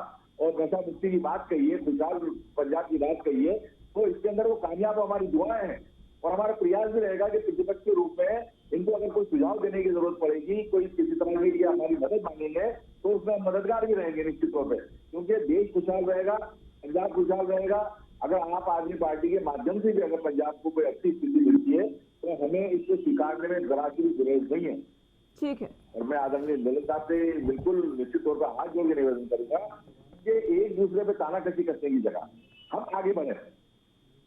और नशा मुक्ति की बात कही है, खुशहाल पंजाब की बात कही है, तो इसके अंदर वो कामयाब हमारी दुआएं हैं। और हमारा प्रयास भी रहेगा कि प्रतिपक्ष के रूप में इनको अगर कोई सुझाव देने की जरूरत पड़ेगी, कोई किसी तरह की हमारी मदद मांगेंगे, तो उसमें हम मददगार भी रहेंगे निश्चित तौर पर, क्योंकि देश खुशहाल रहेगा, पंजाब खुशहाल रहेगा। अगर आप आदमी पार्टी के माध्यम से भी अगर पंजाब को कोई अच्छी स्थिति मिलती है तो हमें इसको स्वीकारने में जरा सी भी गुरेज नहीं है। ठीक है। और मैं आदरणीय दलित साहब से बिल्कुल निश्चित तौर पर हाथ जोड़ के निवेदन करूंगा कि एक दूसरे पे तानाकशी करने की जगह हम आगे बढ़े,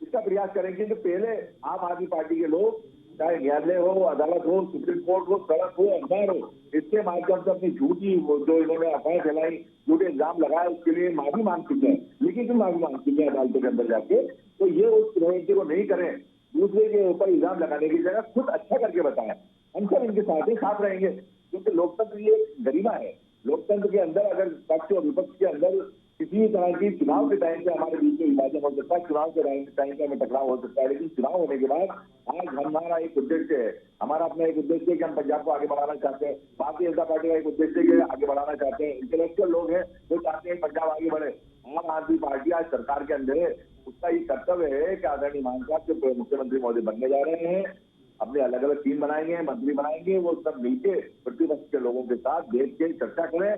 इसका प्रयास करेंगे कि पहले आम आदमी पार्टी के लोग, चाहे न्यायालय हो, अदालत हो, सुप्रीम कोर्ट हो, सड़क हो, अखबार हो, इसके माध्यम से अपनी झूठी जो इन्होंने अफवाहें फैलाई, झूठे इल्जाम लगाए, उसके लिए माफी मांग चुके हैं, लेकिन माफी मांग चुके हैं अदालतों के अंदर जाके। तो ये उस प्रवृत्ति को नहीं करें, दूसरे के ऊपर इल्जाम लगाने की जगह खुद अच्छा करके बताएं। हम सब इनके साथ ही साथ रहेंगे, क्योंकि लोकतंत्र ये गरिमा है। लोकतंत्र के अंदर अगर पक्ष और विपक्ष के अंदर किसी भी तरह की चुनाव के टाइम पे हमारे बीच में विभाजन हो सकता है, चुनाव के टाइम पे हमें टकराव हो सकता है, लेकिन चुनाव होने के बाद आज हमारा एक उद्देश्य है, हमारा अपना एक उद्देश्य है कि हम पंजाब को आगे बढ़ाना चाहते हैं। भारतीय जनता पार्टी का एक उद्देश्य है कि आगे बढ़ाना चाहते हैं। इंटेलेक्चुअल लोग हैं वो चाहते हैं पंजाब आगे बढ़े। आम आदमी पार्टी आज सरकार के अंदर है, उसका ये कर्तव्य है कि आदरणीय मान साहब जो मुख्यमंत्री महोदय बनने जा रहे हैं, अपने अलग अलग टीम बनाएंगे, मंत्री बनाएंगे, वो सब मिलकर प्रतिपक्ष के लोगों के साथ बैठ के चर्चा करें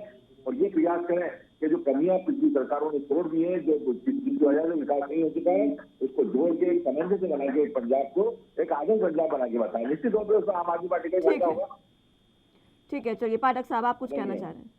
और ये प्रयास करें कि जो कमियां पिछली सरकारों ने छोड़ दी है, जिसकी वजह से विकास नहीं हो चुका है, उसको जोड़ के एक सामंजस्य बना के पंजाब को एक आदर्श पंजाब बना के बताएं। निश्चित तौर पर उसमें आम आदमी पार्टी का फायदा होगा। ठीक है, चलिए पाठक साहब आप कुछ कहना चाह रहे हैं?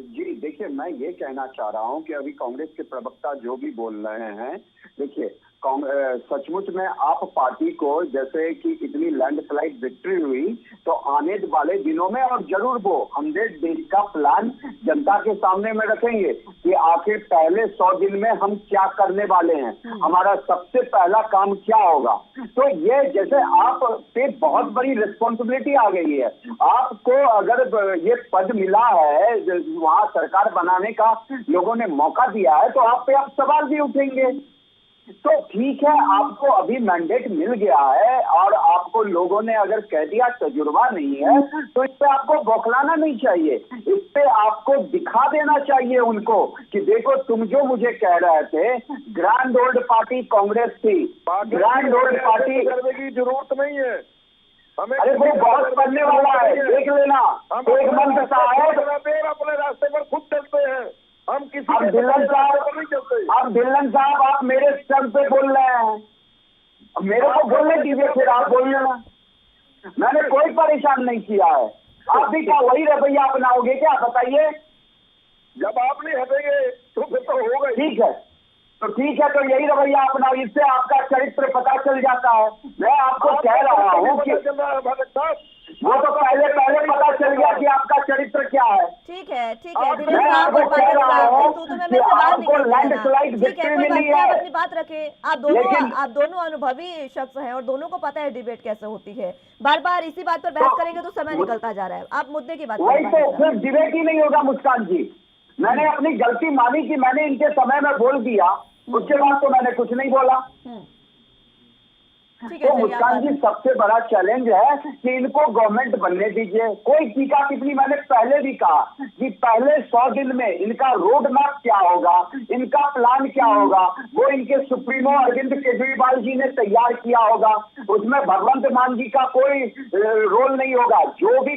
जी देखिए, मैं ये कहना चाह रहा हूँ कि अभी कांग्रेस के प्रवक्ता जो भी बोल रहे हैं, देखिए सचमुच में आप पार्टी को जैसे कि इतनी लैंडस्लाइड विक्ट्री हुई, तो आने वाले दिनों में और जरूर वो 100 डेज का प्लान जनता के सामने में रखेंगे कि आखिर पहले 100 दिन में हम क्या करने वाले हैं, हमारा सबसे पहला काम क्या होगा। तो ये जैसे आप पे बहुत बड़ी रिस्पॉन्सिबिलिटी आ गई है, आपको अगर ये पद मिला है, वहां सरकार बनाने का लोगों ने मौका दिया है, तो आप पे अब सवाल भी उठेंगे। तो ठीक है, आपको अभी मैंडेट मिल गया है और आपको लोगों ने अगर कह दिया तजुर्बा नहीं है, तो इस पे आपको बौखलाना नहीं चाहिए, इस पे आपको दिखा देना चाहिए उनको कि देखो तुम जो मुझे कह रहे थे, ग्रैंड ओल्ड पार्टी कांग्रेस थी, ग्रैंड ओल्ड पार्टी करने की जरूरत नहीं है हमें। अरे वो बहुत पढ़ने वाला है, देख लेना। एक मंत्र साहब अपने रास्ते पर खुद चलते हैं, हम किसी अब ढिल्लन साहब आप मेरे सर पे बोल रहे हैं, अब मेरे को बोलने दीजिए, फिर आप बोल लेना। मैंने कोई परेशान नहीं किया है, आप भी क्या वही रवैया अपनाओगे क्या, बताइए? जब आप नहीं हटेंगे तो फिर तो होगा। ठीक है, तो यही रवैया अपनाओ, इससे आपका चरित्र पता चल जाता है। मैं आपको कह रहा हूँ कि वो तो पहले पता चल गया कि आपका चरित्र क्या है। ठीक है, मैं आपको कह रहा हूँ कि आपको लैंडस्लाइड विक्ट्री मिली है। अपनी बात रखें, आप दोनों अनुभवी शख्स हैं और दोनों को पता है डिबेट कैसे होती है। बार बार इसी बात पर बहस करेंगे तो समय निकलता जा रहा है। आप मुद्दे की बात करें। वही तो, सिर्फ डिबेट ही नहीं होगा मुस्कान जी। मैंने अपनी गलती मानी कि मैंने इनके समय में बोल दिया, उसके बाद तो मैंने कुछ नहीं बोला। तो मुस्कान जी, सबसे बड़ा चैलेंज है कि इनको गवर्नमेंट बनने दीजिए। कोई टीका टिप्पणी, मैंने पहले भी कहा कि पहले 100 दिन में इनका रोड मैप क्या होगा, इनका प्लान क्या होगा, वो इनके सुप्रीमो अरविंद केजरीवाल जी ने तैयार किया होगा। उसमें भगवंत मान जी का कोई रोल नहीं होगा। जो भी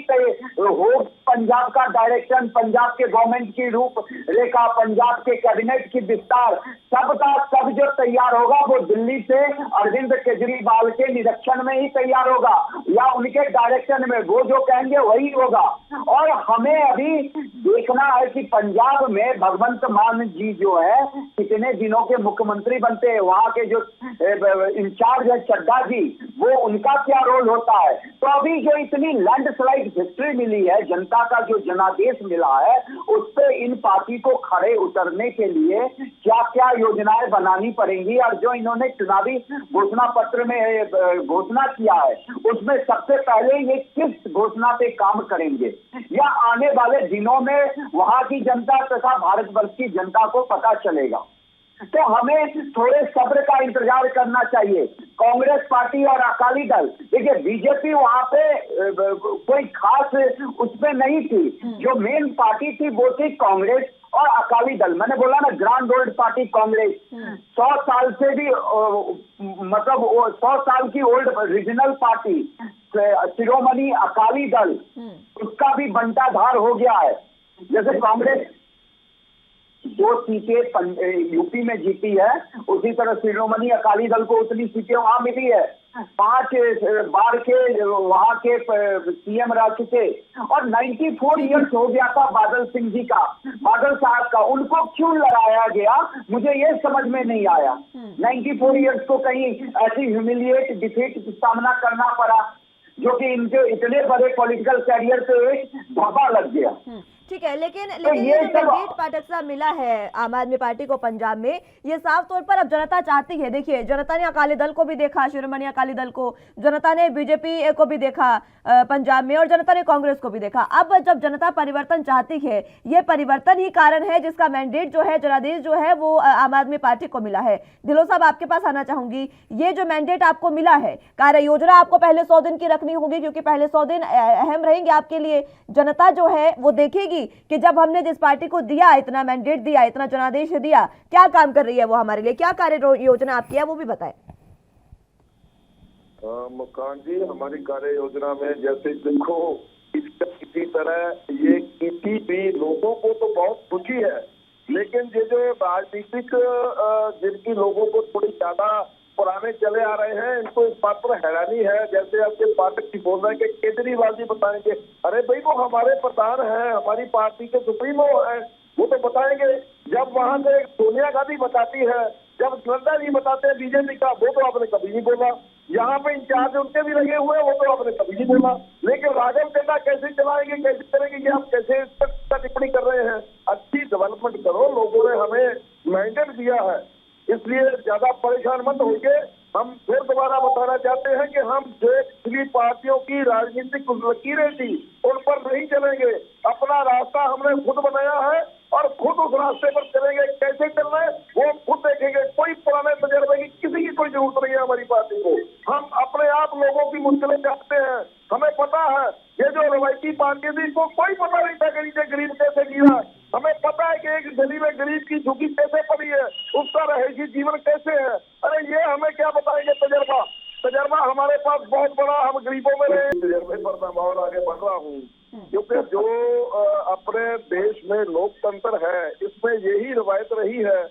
हो, पंजाब का डायरेक्शन, पंजाब के गवर्नमेंट की रूपरेखा, पंजाब के कैबिनेट की विस्तार, सबका सब जो तैयार होगा वो दिल्ली से अरविंद केजरीवाल के निरीक्षण में ही तैयार होगा या उनके डायरेक्शन में, वो जो कहेंगे वही होगा। और हमें अभी देखना है कि पंजाब में भगवंत मान जी जो है कितने दिनों के मुख्यमंत्री बनते हैं, वहां के जो इंचार्ज है चड्डा जी, वो उनका क्या रोल होता है। तो अभी जो इतनी लैंडस्लाइड हिस्ट्री मिली है, जनता का जो जनादेश मिला है, उस पर इन पार्टी को खड़े उतरने के लिए क्या क्या योजनाएं बनानी पड़ेंगी। और जो इन्होंने चुनावी घोषणा पत्र में घोषणा किया है, उसमें सबसे पहले ये किस घोषणा पे काम करेंगे, या आने वाले दिनों में वहां की जनता तथा भारतवर्ष की जनता को पता चलेगा। तो हमें थोड़े सब्र का इंतजार करना चाहिए। कांग्रेस पार्टी और अकाली दल, देखिए बीजेपी वहां पे कोई खास उसमें नहीं थी। जो मेन पार्टी थी वो थी कांग्रेस और अकाली दल। मैंने बोला ना, ग्रांड ओल्ड पार्टी कांग्रेस 100 साल से भी मतलब 100 साल की old regional party Shiromani Akali Dal, उसका भी बंटाधार हो गया है। जैसे कांग्रेस 2 सीटें यूपी में जीती है, उसी तरह शिरोमणि अकाली दल को उतनी सीटें वहां मिली है। 5 बार के वहां के सीएम रह चुके, और 94 इयर्स हो गया था बादल सिंह जी का, बादल साहब का। उनको क्यों लगाया गया, मुझे ये समझ में नहीं आया। 94 इयर्स को कहीं ऐसी ह्यूमिलिएट डिफीट का सामना करना पड़ा, जो कि इनके इतने बड़े पॉलिटिकल कैरियर पे एक धब्बा लग गया। ठीक है, लेकिन ये जो मैंडेट पाठक साहब मिला है आम आदमी पार्टी को पंजाब में, ये साफ तौर पर अब जनता चाहती है। देखिए, जनता ने अकाली दल को भी देखा, शिरोमणि अकाली दल को, जनता ने बीजेपी को भी देखा पंजाब में, और जनता ने कांग्रेस को भी देखा। अब जब जनता परिवर्तन चाहती है, ये परिवर्तन ही कारण है जिसका मैंडेट जो है, जनादेश जो है, वो आम आदमी पार्टी को मिला है। ढिल्लों साहब, आपके पास आना चाहूंगी। ये जो मैंडेट आपको मिला है, कार्य योजना आपको पहले 100 दिन की रखनी होगी, क्योंकि पहले 100 दिन अहम रहेंगे आपके लिए। जनता जो है वो देखेगी कि जब हमने जिस पार्टी को दिया, इतना मैंडेट दिया, इतना जनादेश दिया, क्या काम कर रही है वो हमारे लिए, क्या कार्य योजना आपकी है, वो भी बताएं। मुस्कान जी, हमारी कार्य योजना में जैसे देखो, इसी तरह ये किसी भी लोगों को तो बहुत खुशी है, लेकिन ये जो राजनीतिक जिनकी लोगों को थोड़ी ज्यादा पुराने चले आ रहे हैं, इनको इस बात पर हैरानी है। जैसे आपके पाठक जी बोल रहे हैं कि केजरीवाल जी बताएंगे, अरे भाई वो हमारे प्रधान हैं, हमारी पार्टी के सुप्रीमो हैं, वो तो बताएंगे। जब वहां से सोनिया गांधी बताती है, जब नड्डा जी बताते हैं बीजेपी का, वो तो आपने कभी नहीं बोला। यहाँ पे इंचार्ज उनके भी लगे हुए हैं, वो तो आपने कभी नहीं बोला। लेकिन राघव चड्ढा कैसे चलाएंगे, कैसे करेंगे, ये आप कैसे इस पर टिप्पणी कर रहे हैं। अच्छी डेवलपमेंट करो, लोगों ने हमें मैंडेट दिया है, इसलिए ज्यादा परेशान मत होइए। हम फिर दोबारा बताना चाहते हैं कि हम जो पिछली पार्टियों की राजनीतिक लकीरें थी उन पर नहीं चलेंगे। अपना रास्ता हमने खुद बनाया है और खुद उस रास्ते पर चलेंगे। कैसे चलना है वो हम खुद देखेंगे। कोई पुराने तजर्बे की किसी की कोई जरूरत नहीं है हमारी पार्टी को। हम अपने आप लोगों की मुश्किलें जानते हैं, हमें पता है। ये जो रवायती पार्टी थी, इसको कोई पता नहीं था कि नीचे गरीब कैसे गिरा। हमें पता है कि एक गली में गरीब की झुकी कैसे पड़ी है, उसका रहायशी जीवन कैसे है। अरे ये हमें क्या बताएंगे तजर्बा हमारे पास बहुत बड़ा, हम गरीबों में रहे तजर्बे पर मैं और आगे बढ़ रहा हूँ। क्योंकि जो अपने देश में लोकतंत्र है, इसमें यही रवायत रही है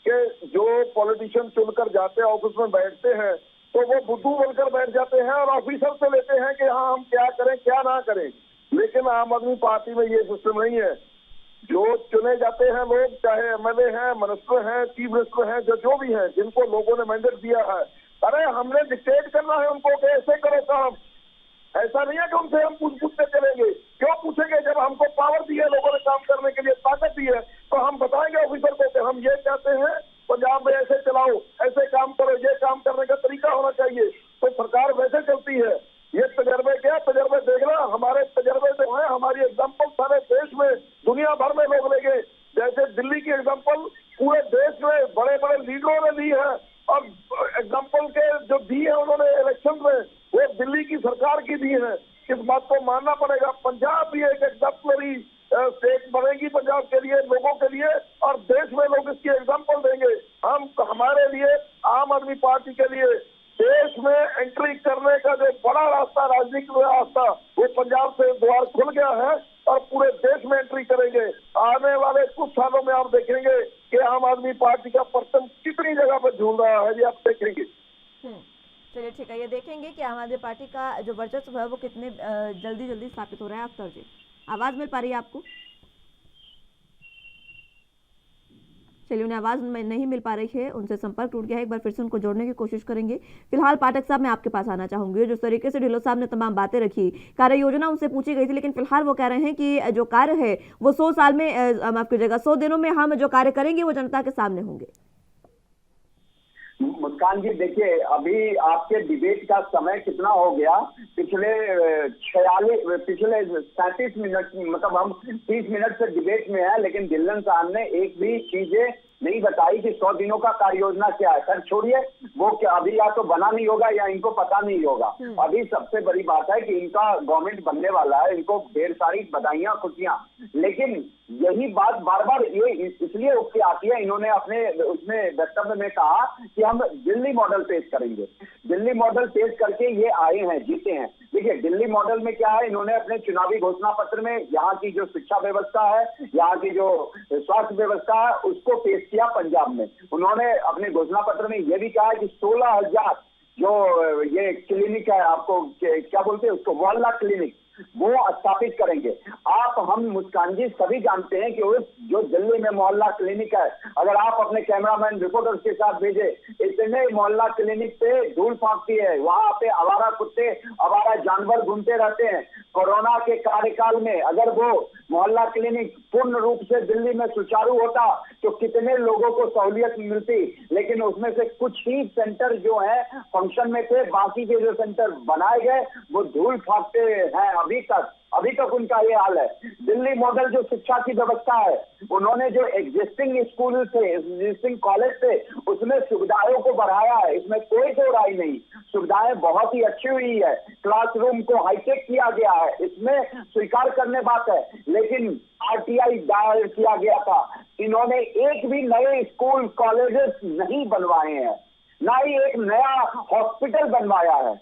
कि जो पॉलिटिशियन चुनकर जाते हैं, ऑफिस में बैठते हैं, तो वो बुद्धू बनकर बैठ जाते हैं और ऑफिसर से लेते हैं कि हाँ हम क्या करें क्या ना करें। लेकिन आम आदमी पार्टी में ये सिस्टम नहीं है। जो चुने जाते हैं लोग, चाहे एमएलए हैं, मिनिस्टर हैं, चीफ मिनिस्टर हैं, जो भी हैं, जिनको लोगों ने मैंडेट दिया है, अरे हमने डिक्टेट करना है उनको कि ऐसे करो काम। ऐसा नहीं है कि उनसे हम पूछते चलेंगे। क्यों पूछेंगे? जब हमको पावर दी है लोगों ने काम करने के लिए, ताकत दी है, तो हम बताएंगे ऑफिसर को कि हम ये चाहते हैं, पंजाब में ऐसे चलाओ, ऐसे काम करो, ये काम करने का तरीका होना चाहिए। तो सरकार वैसे चलती है। ये तजर्बे क्या तजर्बे देखना, हमारे तजर्बे जो है, हमारी एग्जाम्पल सारे देश में, दुनिया भर में लोग लेंगे। जैसे दिल्ली की एग्जाम्पल पूरे देश में बड़े बड़े लीडरों ने ली है, और एग्जाम्पल के जो दी है उन्होंने इलेक्शन में, वो दिल्ली की सरकार की दी है। इस बात को मानना पड़ेगा। पंजाब भी एक एग्जाम्पलरी स्टेट बनेगी पंजाब के लिए, लोगों के लिए, और देश में लोग इसकी एग्जाम्पल देंगे। हम हमारे लिए, आम आदमी पार्टी के लिए, देश में एंट्री करने का जो बड़ा रास्ता, राजनीतिक रास्ता, वो पंजाब से द्वार खुल गया है और पूरे देश में एंट्री करेंगे। आने वाले कुछ सालों में आप देखेंगे कि आम आदमी पार्टी का परचम कितनी जगह पर झूल रहा है, ये आप देखेंगे। चलिए ठीक है, ये देखेंगे कि आम आदमी पार्टी का जो वर्चस्व है वो कितने जल्दी स्थापित हो रहा है। अख्तर जी, आवाज मिल पा रही है आपको? चलिए, उन्हें आवाज नहीं मिल पा रही है, उनसे संपर्क टूट गया है। एक बार फिर से उनको जोड़ने की कोशिश करेंगे। फिलहाल पाठक साहब, मैं आपके पास आना चाहूंगी। जिस तरीके से ढिल्लों साहब ने तमाम बातें रखी, कार्य योजना उनसे पूछी गई थी, लेकिन फिलहाल वो कह रहे हैं कि जो कार्य है वो 100 साल में, माफ कीजिएगा, 100 दिनों में हम जो कार्य करेंगे वो जनता के सामने होंगे। मुस्कान जी, देखिए अभी आपके डिबेट का समय कितना हो गया, पिछले 37 मिनट, मतलब हम 30 मिनट से डिबेट में है, लेकिन ढिल्लन साहब ने एक भी चीजें नहीं बताई कि 100 दिनों का कार्य योजना क्या है। सर छोड़िए, वो क्या अभी या तो बना नहीं होगा या इनको पता नहीं होगा। अभी सबसे बड़ी बात है कि इनका गवर्नमेंट बनने वाला है, इनको ढेर सारी बधाइयां खुशियां, लेकिन यही बात बार बार ये इसलिए उठ के आती है। इन्होंने अपने उसमें वक्तव्य में कहा कि हम दिल्ली मॉडल पेश करेंगे। दिल्ली मॉडल पेश करके ये आए हैं, जीते हैं। देखिए दिल्ली मॉडल में क्या है, इन्होंने अपने चुनावी घोषणा पत्र में यहाँ की जो शिक्षा व्यवस्था है, यहाँ की जो स्वास्थ्य व्यवस्था है, उसको पेश किया पंजाब में। उन्होंने अपने घोषणा पत्र में यह भी कहा है कि 16,000 जो ये क्लिनिक है, आपको क्या बोलते हैं उसको, मोहल्ला क्लिनिक, वो स्थापित करेंगे। आप हम मुस्कान जी सभी जानते हैं कि उस जो दिल्ली में मोहल्ला क्लिनिक है, अगर आप अपने कैमरामैन रिपोर्टर्स के साथ भेजे, इतने मोहल्ला क्लिनिक पे धूल फांकती है, वहां पे आवारा कुत्ते, आवारा जानवर घूमते रहते हैं। कोरोना के कार्यकाल में अगर वो मोहल्ला क्लिनिक पूर्ण रूप से दिल्ली में सुचारू होता तो कितने लोगों को सहूलियत मिलती, लेकिन उसमें से कुछ ही सेंटर जो है फंक्शन में थे, बाकी के जो सेंटर बनाए गए वो धूल फांकते हैं। अभी तक उनका ये हाल है। दिल्ली मॉडल जो शिक्षा की व्यवस्था है, उन्होंने जो एग्जिस्टिंग स्कूल थे, एग्जिस्टिंग कॉलेज थे, उसमें सुविधाओं को बढ़ाया है, इसमें कोई दो राय नहीं। सुविधाएं बहुत ही अच्छी हुई है, क्लासरूम को हाईटेक किया गया है, इसमें स्वीकार करने बात है। लेकिन आरटीआई दायर किया गया था, इन्होंने एक भी नए स्कूल कॉलेजेस नहीं बनवाए हैं, ना ही एक नया हॉस्पिटल बनवाया है।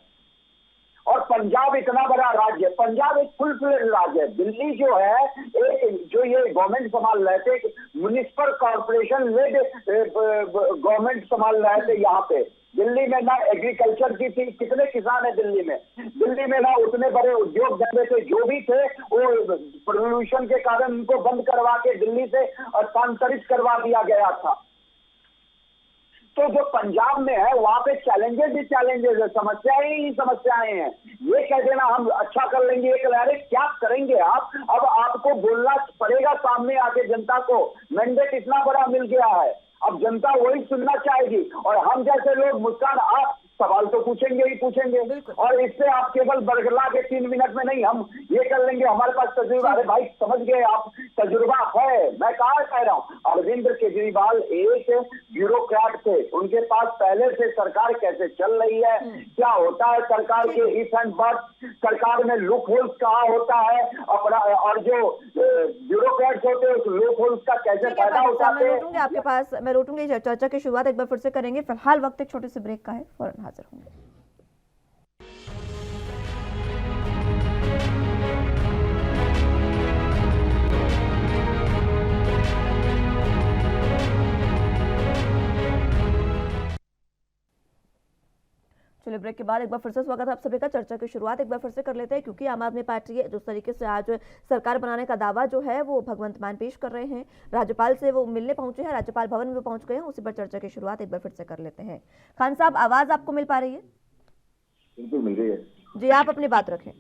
और पंजाब इतना बड़ा राज्य है, पंजाब एक फुल फ्लेज राज्य है। दिल्ली जो है एक जो ये गवर्नमेंट संभाल रहे थे, म्युनिसिपल कॉर्पोरेशन लेड गवर्नमेंट संभाल रहे थे। यहाँ पे दिल्ली में ना एग्रीकल्चर की थी, कितने किसान है दिल्ली में, दिल्ली में ना उतने बड़े उद्योग धंधे थे, जो भी थे वो पोल्यूशन के कारण उनको बंद करवा के दिल्ली से स्थानांतरित करवा दिया गया था। तो जो पंजाब में है वहां पे चैलेंजेस ही चैलेंजेस है, समस्याएं ही समस्याएं हैं। ये कह देना हम अच्छा कर लेंगे, ये कह रहे क्या करेंगे आप। अब आपको बोलना पड़ेगा सामने आके जनता को, मैंडेट इतना बड़ा मिल गया है, अब जनता वही सुनना चाहेगी। और हम जैसे लोग मुस्कान, आप सवाल तो पूछेंगे ही पूछेंगे, और इससे आप केवल बरगला के 3 मिनट में नहीं हम ये कर लेंगे, हमारे पास तजुर्बा। अरे भाई समझ गए आप, तजुर्बा है। मैं कहा कह रहा हूँ, अरविंद केजरीवाल एक ब्यूरोक्रेट थे, उनके पास पहले से सरकार कैसे चल रही है, क्या होता है सरकार के इफ एंड बट, सरकार में लूप होल्स कहाँ होता है, अपना और जो ब्यूरोक्रेट्स होते हैं उस लूप होल्स का कैसे फायदा उठाते हैं। आपके पास मैं लौटूंगी, चर्चा की शुरुआत एक बार फिर से करेंगे। फिलहाल वक्त एक छोटे से ब्रेक का है, फौरन हाजिर होंगे। चलिए ब्रेक के बाद एक बार फिर से स्वागत है आप सभी का। चर्चा की शुरुआत एक बार फिर से कर लेते हैं, क्योंकि आम आदमी पार्टी जिस तरीके से आज सरकार बनाने का दावा जो है वो भगवंत मान पेश कर रहे हैं, राज्यपाल से वो मिलने पहुंचे हैं, राज्यपाल भवन में पहुंच गए हैं, उसी पर चर्चा की शुरुआत एक बार फिर से कर लेते हैं। खान साहब, आवाज आपको मिल पा रही है? बिल्कुल मिल रही है जी, आप अपनी बात रखें।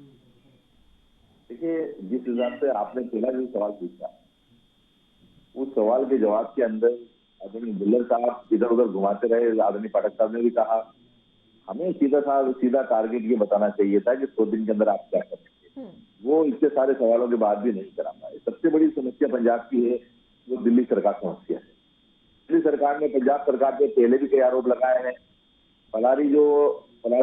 देखिए, जिस हिसाब से आपने पहला जो सवाल पूछा, उस सवाल के जवाब के अंदर आदरणीय बुल्लर साहब इधर उधर घुमाते रहे। आदरणीय पाठक साहब ने भी कहा हमें सीधा टारगेट ये बताना चाहिए था कि 100 दिन के अंदर आप क्या करेंगे। वो इतने सारे सवालों के बाद भी नहीं करा पाए। सबसे बड़ी समस्या पंजाब की है वो दिल्ली सरकार समस्या है। दिल्ली सरकार ने पंजाब सरकार पे पहले भी कई आरोप लगाए हैं। पलारी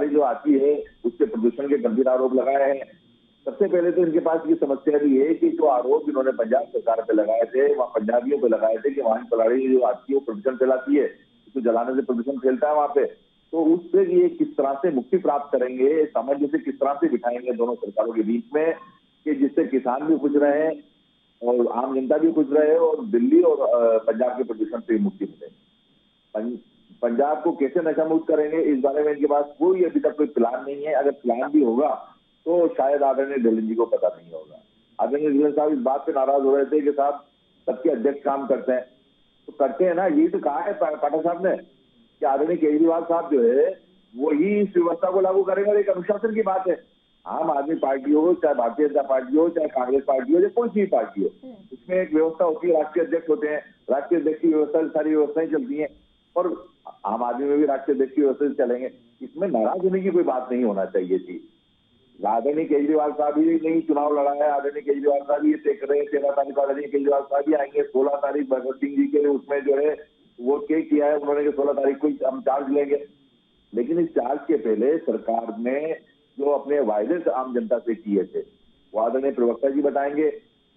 जो आती है उसके प्रदूषण के गंभीर आरोप लगाए हैं। सबसे पहले तो इनके पास ये समस्या भी है कि जो आरोप इन्होंने पंजाब सरकार पे लगाए थे, वहाँ पंजाबियों पे लगाए थे कि वहाँ पलारी जो आती है वो प्रदूषण फैलाती है, उसको जलाने से प्रदूषण फैलता है वहाँ पे। तो उससे ये किस तरह से मुक्ति प्राप्त करेंगे, सामंजस्य किस तरह से बिठाएंगे दोनों सरकारों के बीच में, कि जिससे किसान भी खुश रहे और आम जनता भी खुश रहे और दिल्ली और पंजाब के प्रदूषण से मुक्ति मिले। पंजाब को कैसे नशा मुक्त करेंगे, इस बारे में इनके पास कोई अभी तक कोई प्लान नहीं है। अगर प्लान भी होगा तो शायद आदरणीय ढिल्लन जी को पता नहीं होगा। आदरणीय ढिल्लन साहब इस बात पे नाराज हो रहे थे कि साहब सबके अध्यक्ष काम करते हैं, तो करते हैं ना। यही तो कहा है पाठक साहब ने कि आदरणीय केजरीवाल साहब जो है वही इस व्यवस्था को लागू करेंगे। एक अनुशासन की बात है। आम आदमी पार्टी हो, चाहे भारतीय जनता पार्टी हो, चाहे कांग्रेस पार्टी हो, या कोई सी पार्टी हो, उसमें एक व्यवस्था होती है, राष्ट्रीय अध्यक्ष होते हैं। राष्ट्रीय अध्यक्ष की व्यवस्था से सारी व्यवस्थाएं चलती हैं और आम आदमी में भी राष्ट्रीय अध्यक्ष की व्यवस्था से चलेंगे। इसमें नाराज होने की कोई बात नहीं होना चाहिए थी। आदरणीय केजरीवाल साहब ही नहीं चुनाव लड़ा है, आदरणीय केजरीवाल साहब ये तय कर रहे हैं 13 तारीख को आदरणीय केजरीवाल साहब भी आएंगे, 16 तारीख भगत सिंह जी के उसमें जो है वो क्या किया है उन्होंने कि 16 तारीख को हम चार्ज लेंगे, लेकिन इस चार्ज के पहले सरकार ने जो अपने वायदे आम जनता से किए थे, वो आदरणीय प्रवक्ता जी बताएंगे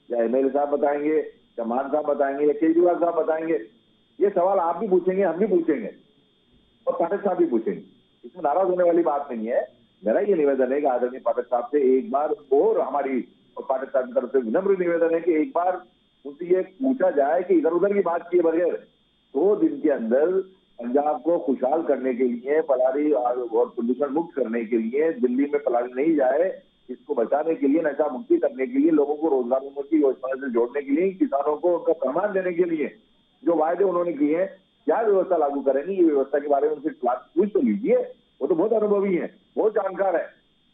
या एमएलए साहब बताएंगे या मान साहब बताएंगे या केजरीवाल साहब बताएंगे। ये सवाल आप भी पूछेंगे, हम भी पूछेंगे और पाठक साहब भी पूछेंगे। इसमें नाराज होने वाली बात नहीं है। मेरा ये निवेदन है कि आदरणीय पाठक साहब से एक बार, और हमारी और पाठक साहब की तरफ से विनम्र निवेदन है कि एक बार उनसे ये पूछा जाए कि इधर उधर की बात किए बगैर 2 दिन के अंदर पंजाब को खुशहाल करने के लिए, पलारी और प्रदूषण मुक्त करने के लिए, दिल्ली में पलारी नहीं जाए, इसको बचाने के लिए, नशा मुक्ति करने के लिए, लोगों को रोजगारोन्मुखी योजना से जोड़ने के लिए, किसानों को उनका सम्मान देने के लिए जो वायदे उन्होंने किए हैं, क्या व्यवस्था लागू करेंगे, ये व्यवस्था के बारे में उनसे पूछ तो लीजिए। वो तो बहुत अनुभवी है, बहुत जानकार है,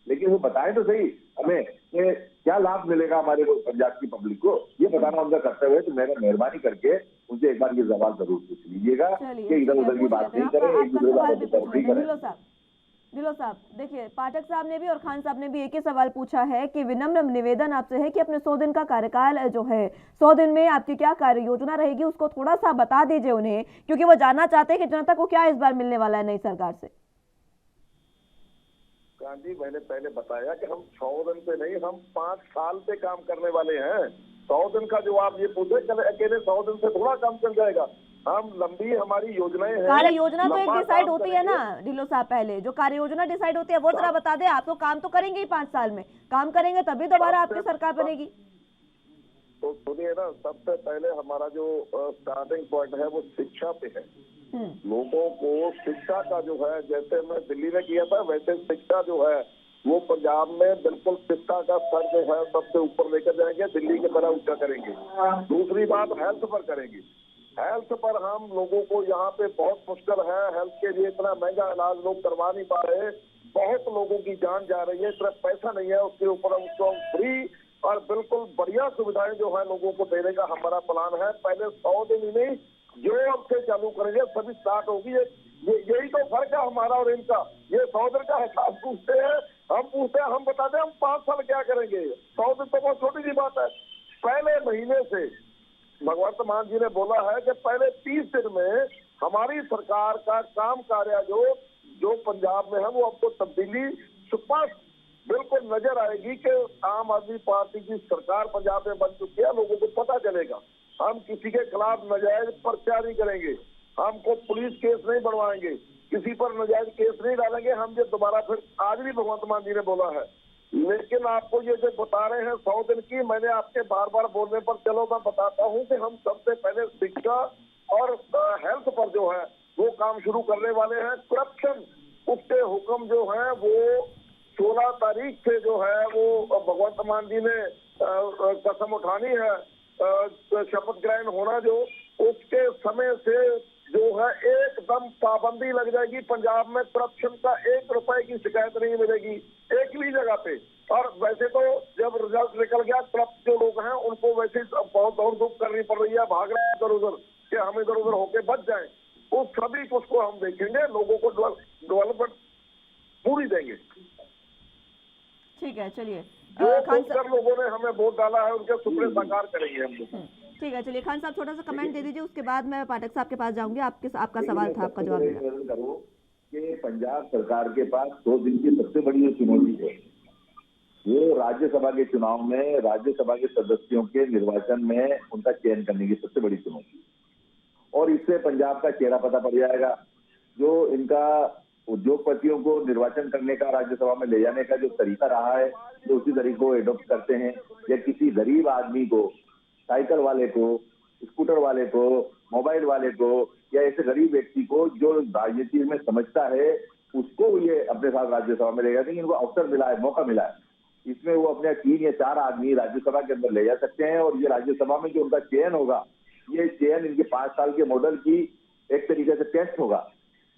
लेकिन वो बताएं तो सही हमें कि क्या लाभ मिलेगा हमारे पंजाब की पब्लिक को, ये बताना उनका कर्तव्य है। तो मेरा मेहरबानी करके उनसे एक बार ये सवाल जरूर पूछ लीजिएगा कि इधर उधर की बात नहीं करें, एक दूसरे का नहीं करें। ढिल्लों साहब, देखिए पाठक साहब ने भी और खान साहब ने भी एक ही सवाल पूछा है कि विनम्र निवेदन आपसे है कि अपने 100 दिन का कार्यकाल जो है, 100 दिन में आपकी क्या कार्य योजना रहेगी, उसको थोड़ा सा बता दीजिए उन्हें, क्योंकि वो जानना चाहते हैं कि जनता को क्या इस बार मिलने वाला है नई सरकार से। गांधी, मैंने पहले बताया कि हम 100 दिन पे नहीं, हम 5 साल पे काम करने वाले हैं। 100 दिन का जो आप ये पूछे, अकेले 100 दिन से थोड़ा काम चल जाएगा। हम लंबी हमारी योजनाएं हैं। कार्य योजना तो एक डिसाइड होती है ना ढिल्लों साहब, पहले जो कार्य योजना डिसाइड होती है वो जरा बता दे। आप तो काम तो करेंगे ही 5 साल में, काम करेंगे तभी दोबारा आपकी सरकार बनेगी। तो सुनिए ना, सबसे पहले हमारा जो स्टार्टिंग पॉइंट है वो शिक्षा पे है। लोगों को शिक्षा का जो है, जैसे मैं दिल्ली में किया था वैसे शिक्षा जो है वो पंजाब में बिल्कुल शिक्षा का स्तर जो है सबसे ऊपर लेकर जाएंगे, दिल्ली की तरह ऊंचा करेंगे। दूसरी बात हेल्थ पर करेंगे। हेल्थ पर हम लोगों को यहाँ पे बहुत मुश्किल है, हेल्थ के लिए इतना महंगा इलाज लोग करवा नहीं पा रहे, बहुत लोगों की जान जा रही है, सिर्फ पैसा नहीं है उसके ऊपर हम उसको फ्री और बिल्कुल बढ़िया सुविधाएं जो है लोगों को देने का हमारा प्लान है। पहले 100 दिन ही नहीं, जो अब से चालू करेंगे सभी स्टार्ट होगी। यही तो फर्क है हमारा और इनका। ये 100 दिन का हिसाब पूछते हैं, हम पूछते हैं, हम बताते हैं हम 5 साल क्या करेंगे। 100 दिन तो बहुत छोटी सी बात है। पहले महीने से भगवंत मान जी ने बोला है कि पहले 30 दिन में हमारी सरकार का काम कार्य जो पंजाब में है वो आपको तब्दीली स्पष्ट बिल्कुल नजर आएगी कि आम आदमी पार्टी की सरकार पंजाब में बन चुकी है। लोगों को पता चलेगा। हम किसी के खिलाफ नाजायज पर्चा नहीं करेंगे, हमको पुलिस केस नहीं बनवाएंगे, किसी पर नाजायज केस नहीं डालेंगे। हम ये दोबारा फिर आज भी भगवंत मान जी ने बोला है। लेकिन आपको ये जो बता रहे हैं 100 दिन की, मैंने आपके बार बार बोलने पर चलो मैं बताता हूँ कि हम सबसे पहले शिक्षा और हेल्थ पर जो है वो काम शुरू करने वाले हैं। करप्शन उसके हुक्म जो है वो 16 तारीख से जो है वो भगवंत मान जी ने कसम उठानी है, शपथ ग्रहण होना जो, उसके समय से जो है एकदम पाबंदी लग जाएगी। पंजाब में करप्शन का 1 रुपए की शिकायत नहीं मिलेगी एक भी जगह पे। और वैसे तो जब रिजल्ट निकल गया, करप्ट जो लोग हैं उनको वैसे बहुत दौड़ धूप करनी पड़ रही है, भाग रहे हैं इधर उधर कि हम इधर उधर होके बच जाएं। उस सभी कुछ को हम देखेंगे, लोगों को डेवलपमेंट पूरी देंगे। ठीक है, चलिए जो लोगों ने हमें वोट डाला है उनके सुपने साकार करेंगे हम लोग। ठीक है, चलिए खान साहब छोटा सा कमेंट दे दीजिए, उसके बाद मैं पाठक साहब के पास जाऊंगी। आपका सवाल था, आपका जवाब मिला। कि पंजाब सरकार के पास 100 दिन की सबसे बड़ी चुनौती है वो राज्यसभा के चुनाव में, राज्यसभा के सदस्यों के निर्वाचन में उनका चयन करने की सबसे बड़ी चुनौती। और इससे पंजाब का चेहरा पता पड़ जाएगा। जो इनका उद्योगपतियों को निर्वाचन करने का, राज्यसभा में ले जाने का जो तरीका रहा है, जो उसी तरीके को एडॉप्ट करते हैं, या किसी गरीब आदमी को, साइकिल वाले को, स्कूटर वाले को, मोबाइल वाले को, या ऐसे गरीब व्यक्ति को जो राजनीति में समझता है, उसको ये अपने साथ राज्यसभा में ले जाते हैं। इनको अवसर मिला है, मौका मिला है। इसमें वो अपने 3 या 4 आदमी राज्यसभा के अंदर ले जा सकते हैं। और ये राज्यसभा में जो उनका चयन होगा, ये चयन इनके 5 साल के मॉडल की एक तरीके से टेस्ट होगा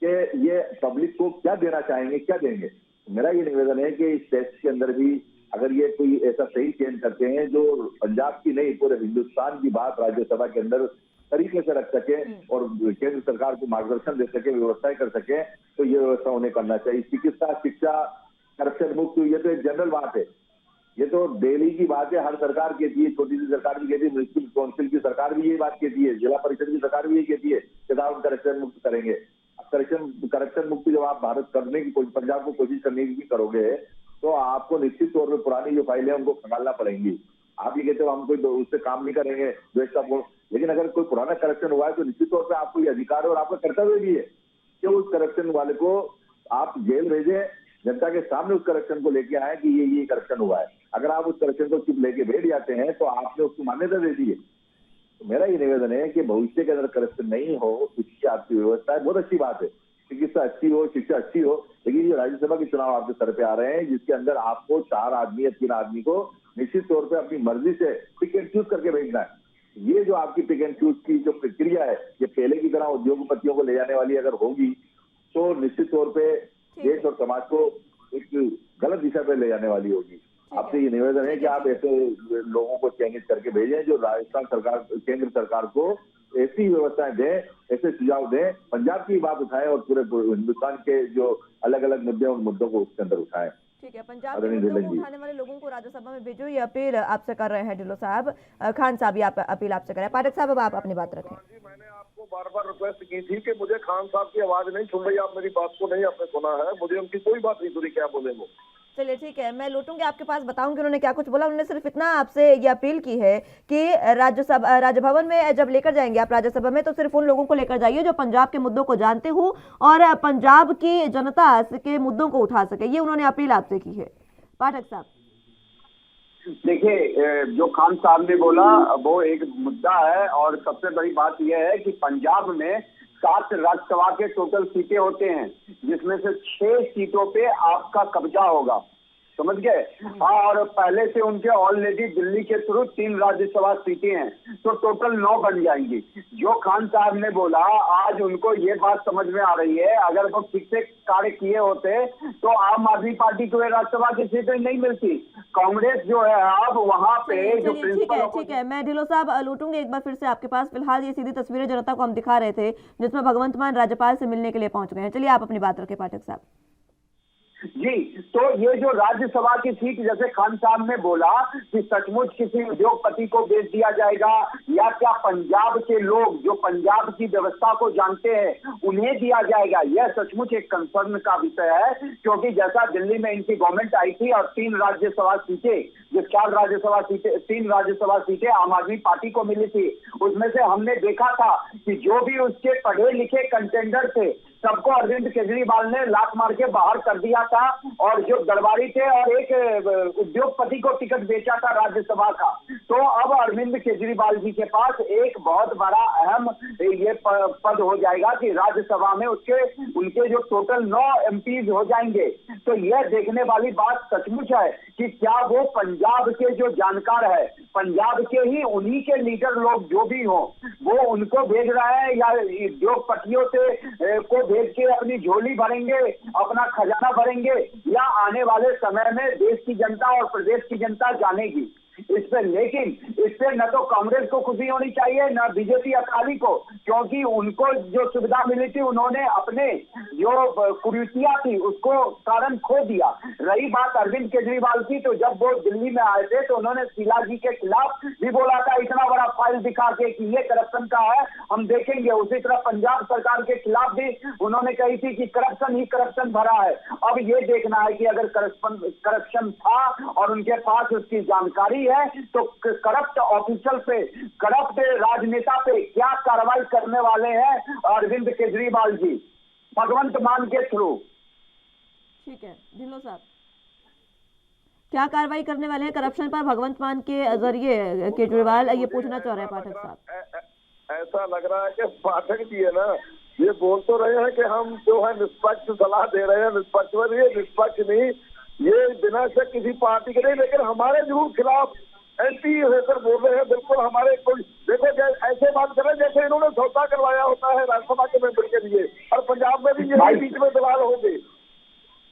कि ये पब्लिक को क्या देना चाहेंगे, क्या देंगे। मेरा ये निवेदन है कि इस टेस्ट के अंदर भी अगर ये कोई ऐसा सही चयन करते हैं जो पंजाब की नहीं पूरे हिंदुस्तान की बात राज्यसभा के अंदर तरीके से रख सके और केंद्र सरकार को मार्गदर्शन दे सके, व्यवस्थाएं कर सके, तो ये व्यवस्था उन्हें करना चाहिए। चिकित्सा, शिक्षा, करप्शन मुक्त, ये तो एक जनरल बात है। ये तो डेली की बात है, हर सरकार कहती है, छोटी सी सरकार भी कहती है, म्युनिसिपल काउंसिल की सरकार भी ये बात कहती है, जिला परिषद की सरकार भी ये कहती है कि साहब करप्शन मुक्त करेंगे। अब करप्शन मुक्ति जब आप भारत करने की कोशिश, पंजाब को कोशिश करने की करोगे तो आपको निश्चित तौर पर पुरानी जो फाइलें हैं उनको खंगालना पड़ेंगी। आप ये कहते हो हम कोई उससे काम नहीं करेंगे देश का, लेकिन अगर कोई पुराना करप्शन हुआ है तो निश्चित तौर पर आपको ये अधिकार है और आपका कर्तव्य भी है कि उस करप्शन वाले को आप जेल भेजें, जनता के सामने उस करप्शन को लेके आए कि ये करप्शन हुआ है। अगर आप उस करप्शन को चुप लेके बैठ जाते हैं तो आपने उसको मान्यता दे दी है। तो मेरा ये निवेदन है कि भविष्य के अंदर करप्शन नहीं हो, इसकी आपकी व्यवस्था है, बहुत अच्छी बात है, चिकित्सा अच्छी हो, शिक्षा अच्छी हो, लेकिन ये राज्यसभा के चुनाव आपके सर पे आ रहे हैं जिसके अंदर आपको 4 आदमी या 3 आदमी को निश्चित तौर पे अपनी मर्जी से पिक एंड चूज करके भेजना है। ये जो आपकी पिक एंड चूज की जो प्रक्रिया है, ये पहले की तरह उद्योगपतियों को ले जाने वाली अगर होगी तो निश्चित तौर पे देश और समाज को एक गलत दिशा पे ले जाने वाली होगी। आपसे ये निवेदन है कि आप ऐसे लोगों को चयनित करके भेजें जो राजस्थान सरकार, केंद्र सरकार को ऐसी व्यवस्थाएं दें, ऐसे सुझाव दें, पंजाब की बात उठाएं और पूरे हिंदुस्तान के जो अलग अलग मुद्दे उन मुद्दों को उसके अंदर उठाएं। ठीक है, पंजाब के मुद्दों को उठाने वाले लोगों को राज्यसभा में भेजो, ये अपील आपसे कर रहे हैं ढिल्लों साहब। खान साहब, ये अपील आपसे करें। पाठक साहब, अब आप अपनी बात रखें। मैंने आपको बार बार रिक्वेस्ट की थी कि मुझे खान साहब की आवाज नहीं सुन रही, आप मेरी बात को नहीं आपने सुना है, मुझे उनकी कोई बात नहीं सुनी, क्या बोले वो। चलिए ठीक है, मैं लौटूंगी आपके पास, बताऊंगी उन्होंने क्या कुछ बोला। उन्होंने सिर्फ इतना आपसे ये अपील की है कि राजभवन में जब लेकर जाएंगे आप राज्यसभा में, तो सिर्फ उन लोगों को लेकर जाइए जो पंजाब के मुद्दों को जानते हो और पंजाब की जनता के मुद्दों को उठा सके। ये उन्होंने अपील आपसे की है। पाठक साहब, देखिए, जो खान साहब ने बोला वो एक मुद्दा है और सबसे बड़ी बात यह है कि पंजाब में 7 राज्यसभा के टोटल सीटें होते हैं जिसमें से 6 सीटों पे आपका कब्जा होगा, समझ गए। हाँ, और पहले से उनके ऑलरेडी दिल्ली के थ्रू 3 राज्यसभा सीटें हैं, तो टोटल 9 बन जाएंगी। जो खान साहब ने बोला, आज उनको ये बात समझ में आ रही है, अगर वो ठीक से कार्य किए होते तो आम आदमी पार्टी को राज्यसभा की सीटें नहीं मिलती। कांग्रेस जो है अब वहाँ पे जो ठीक है, मैं ढिल्लों साहब लौटूंगी एक बार फिर से आपके पास। फिलहाल ये सीधी तस्वीरें जनता को हम दिखा रहे थे जिसमें भगवंत मान राज्यपाल से मिलने के लिए पहुंच गए हैं। चलिए आप अपनी बात रखें पाठक साहब। जी, तो ये जो राज्यसभा की सीट, जैसे खान साहब ने बोला कि सचमुच किसी उद्योगपति को बेच दिया जाएगा या क्या पंजाब के लोग जो पंजाब की व्यवस्था को जानते हैं उन्हें दिया जाएगा, यह सचमुच एक कंसर्न का विषय है। क्योंकि जैसा दिल्ली में इनकी गवर्नमेंट आई थी और 3 राज्यसभा सीटें, जो 4 राज्यसभा सीटें, 3 राज्यसभा सीटें आम आदमी पार्टी को मिली थी, उसमें से हमने देखा था कि जो भी उसके पढ़े लिखे कंटेंडर थे सबको अरविंद केजरीवाल ने लात मार के बाहर कर दिया था, और जो दरबारी थे और एक उद्योगपति को टिकट बेचा था राज्यसभा का। तो अब अरविंद केजरीवाल जी के पास एक बहुत बड़ा अहम ये पद हो जाएगा कि राज्यसभा में उनके जो टोटल 9 एमपीज हो जाएंगे। तो यह देखने वाली बात सचमुच है कि क्या वो पंजाब के जो जानकार है, पंजाब के ही उन्हीं के लीडर लोग जो भी हो, वो उनको भेज रहे हैं या उद्योगपतियों से को भेज के अपनी झोली भरेंगे, अपना खजाना भरेंगे, या आने वाले समय में देश की जनता और प्रदेश की जनता जानेगी इस पे। लेकिन इससे न तो कांग्रेस को खुशी होनी चाहिए न बीजेपी अकाली को, क्योंकि उनको जो सुविधा मिली थी उन्होंने अपने जो कुरीतियां थी उसको कारण खो दिया। रही बात अरविंद केजरीवाल की, तो जब वो दिल्ली में आए थे तो उन्होंने शीला जी के खिलाफ भी बोला था, इतना बड़ा फाइल दिखा के कि ये करप्शन का है, हम देखेंगे। उसी तरह पंजाब सरकार के खिलाफ भी उन्होंने कही थी कि करप्शन ही करप्शन भरा है। अब ये देखना है कि अगर करप्शन था और उनके पास उसकी जानकारी है तो करप्ट ऑफिसर पे, करप्ट राजनेता पे क्या कार्रवाई करने वाले हैं अरविंद केजरीवाल जी भगवंत मान के थ्रू। ठीक है ढिल्लों साहब, क्या कार्रवाई करने वाले हैं करप्शन पर भगवंत मान के जरिए केजरीवाल, ये पूछना चाह रहे हैं पाठक साहब। ऐसा लग रहा है कि पाठक जी है ना, ये बोल तो रहे हैं कि हम जो है निष्पक्ष सलाह दे रहे हैं, निष्पक्ष निष्पक्ष नहीं, ये बिना शक किसी पार्टी के नहीं, लेकिन हमारे जरूर खिलाफ एंटी होकर बोल रहे हैं। बिल्कुल हमारे कोई देखो ऐसे बात कर रहे हैं जैसे इन्होंने सौदा करवाया होता है राज्यसभा के मेंबर के लिए, और पंजाब में भी ये बीच में दलाल होंगे।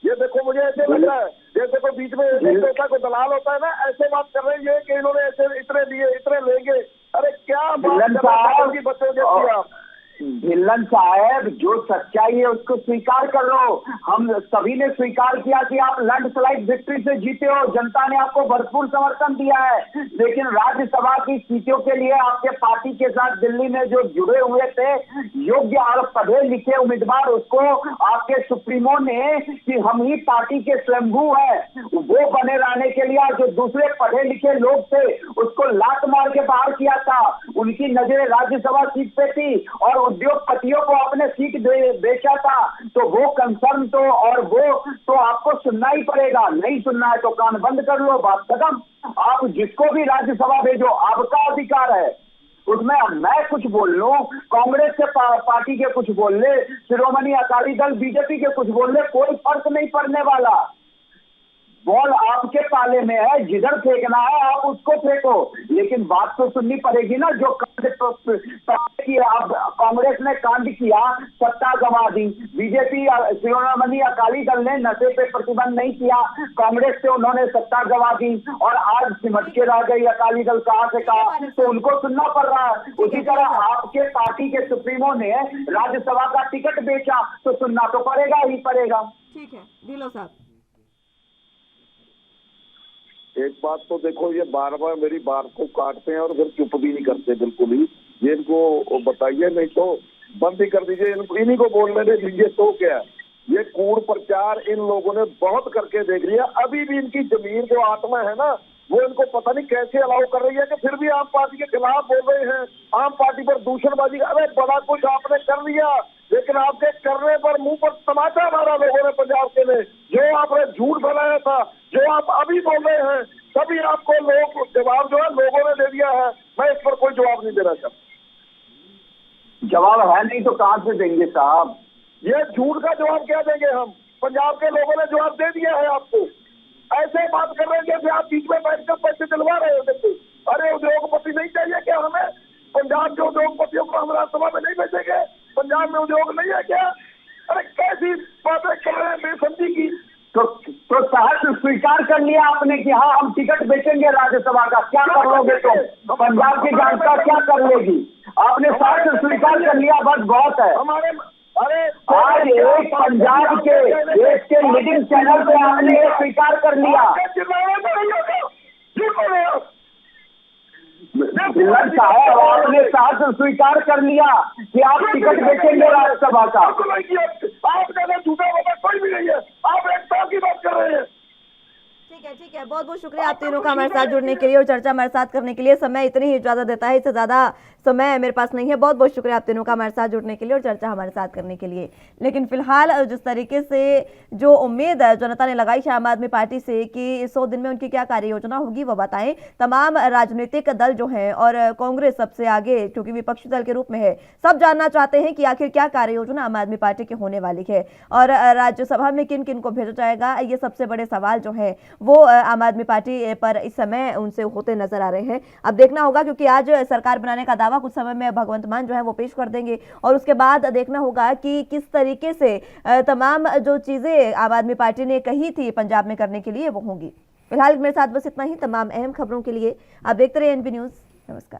ये देखो मुझे ऐसे लग रहा है जैसे कोई बीच में नेता को दलाल होता है ना, ऐसे बात कर रहे हैं कि इन्होंने ऐसे इतने लिए इतने लेंगे। अरे क्या बात कर रहे हैं, बच्चों जैसी आप ढिल्लन साहब, जो सच्चाई है उसको स्वीकार कर लो। हम सभी ने स्वीकार किया कि आप लैंडस्लाइड विक्ट्री से जीते हो, जनता ने आपको भरपूर समर्थन दिया है, लेकिन राज्यसभा की सीटों के लिए आपके पार्टी के साथ दिल्ली में जो जुड़े हुए थे योग्य और पढ़े लिखे उम्मीदवार, उसको आपके सुप्रीमो ने कि हम ही पार्टी के स्वयंभू है वो बने रहने के लिए जो दूसरे पढ़े लिखे लोग थे उसको लात मार के बाहर किया था। उनकी नजरें राज्यसभा सीट पे थी और उद्योगपतियों को अपने सीट बेचा था, तो वो कंसर्न तो और वो तो आपको सुनना ही पड़ेगा। नहीं सुनना है तो कान बंद कर लो, बात खत्म। आप जिसको भी राज्यसभा भेजो, आपका अधिकार है। उसमें मैं कुछ बोल लूं, कांग्रेस के पार्टी के कुछ बोल ले, शिरोमणि अकाली दल बीजेपी के कुछ बोल ले, कोई फर्क नहीं पड़ने वाला। बॉल आपके पाले में है, जिधर फेंकना है आप उसको फेंको, लेकिन बात तो सुननी पड़ेगी ना। जो कांग्रेस ने कांड किया, सत्ता गंवा दी, बीजेपी शिरोमणि अकाली दल ने नशे पे प्रतिबंध नहीं किया, कांग्रेस से उन्होंने सत्ता गंवा दी और आज सिमट के रह गई अकाली दल कहां से कहा, तो उनको सुनना पड़ रहा है। उसी तरह आपके पार्टी के सुप्रीमो ने राज्यसभा का टिकट बेचा, तो सुनना तो पड़ेगा ही पड़ेगा। ठीक है ढिल्लों साहब, एक बात तो देखो, ये बार बार मेरी बात को काटते हैं और फिर चुप भी नहीं करते बिल्कुल ही। ये इनको बताइए, नहीं तो बंद ही कर दीजिए, इन्हीं को बोलने दे दीजिए। तो क्या ये कूड़ प्रचार इन लोगों ने बहुत करके देख लिया। अभी भी इनकी जमीन जो आत्मा है ना, वो इनको पता नहीं कैसे अलाउ कर रही है कि फिर भी आम पार्टी के खिलाफ बोल रहे हैं, आम पार्टी पर दूषणबाजी। अरे बड़ा कुछ आपने कर लिया, लेकिन आपके करने पर मुंह पर तमाचा मारा लोगों ने पंजाब के लिए। जो आपने झूठ फैलाया था, जो आप अभी बोल रहे हैं, सभी आपको लोग जवाब जो है लोगों ने दे दिया है। मैं इस पर कोई जवाब नहीं देना चाहता। जवाब है नहीं तो कहां से देंगे साहब? ये झूठ का जवाब क्या देंगे हम? पंजाब के लोगों ने जवाब दे दिया है आपको। ऐसे बात कर रहे हैं जैसे आप बीच में बैठकर पैसे दिलवा रहे हो। देखो, अरे उद्योगपति नहीं चाहिए क्या हमें? पंजाब के उद्योगपतियों को हम राज्यसभा में नहीं भेजेंगे? पंजाब में उद्योग नहीं है क्या? अरे कैसी बातें कर रहे हैं बेसमझी की। तो सहर्ष स्वीकार कर लिया आपने कि हाँ हम टिकट बेचेंगे राज्यसभा का। क्या कर लोगे तो पंजाब की जनता क्या कर लेगी? आपने सहर्ष स्वीकार कर लिया, बस बहुत है। हमारे आज एक पंजाब के देश के लीडिंग चैनल पे आपने ये स्वीकार कर लिया। ढिल्लन साहब, आपने सहर्ष स्वीकार कर लिया कि आप टिकट बेचेंगे राज्यसभा का। आपने झूठा बात कोई भी नहीं है, आप एकता की बात कर रहे हैं। ठीक है, बहुत बहुत शुक्रिया आप तीनों का हमारे साथ जुड़ने के लिए और चर्चा हमारे साथ करने के लिए। समय इतनी ही इजाजत देता है, इससे ज्यादा समय मेरे पास नहीं है। बहुत बहुत शुक्रिया आप तीनों का हमारे साथ जुड़ने के लिए और चर्चा हमारे साथ करने के लिए। लेकिन फिलहाल जिस तरीके से जो उम्मीद है जनता ने लगाई है आम आदमी पार्टी से कि 100 दिन में उनकी क्या कार्य योजना होगी वो बताएं, तमाम राजनीतिक दल जो हैं और कांग्रेस सबसे आगे क्योंकि विपक्षी दल के रूप में है, सब जानना चाहते हैं कि आखिर क्या कार्य योजना आम आदमी पार्टी की होने वाली है और राज्यसभा में किन किन को भेजा जाएगा। ये सबसे बड़े सवाल जो है वो आम आदमी पार्टी पर इस समय उनसे होते नजर आ रहे हैं। अब देखना होगा क्योंकि आज सरकार बनाने का दावा कुछ समय में भगवंत मान जो है वो पेश कर देंगे और उसके बाद देखना होगा कि किस तरीके से तमाम जो चीजें आम आदमी पार्टी ने कही थी पंजाब में करने के लिए वो होंगी। फिलहाल मेरे साथ बस इतना ही। तमाम अहम खबरों के लिए आप देखते रहिए एनबी न्यूज। नमस्कार।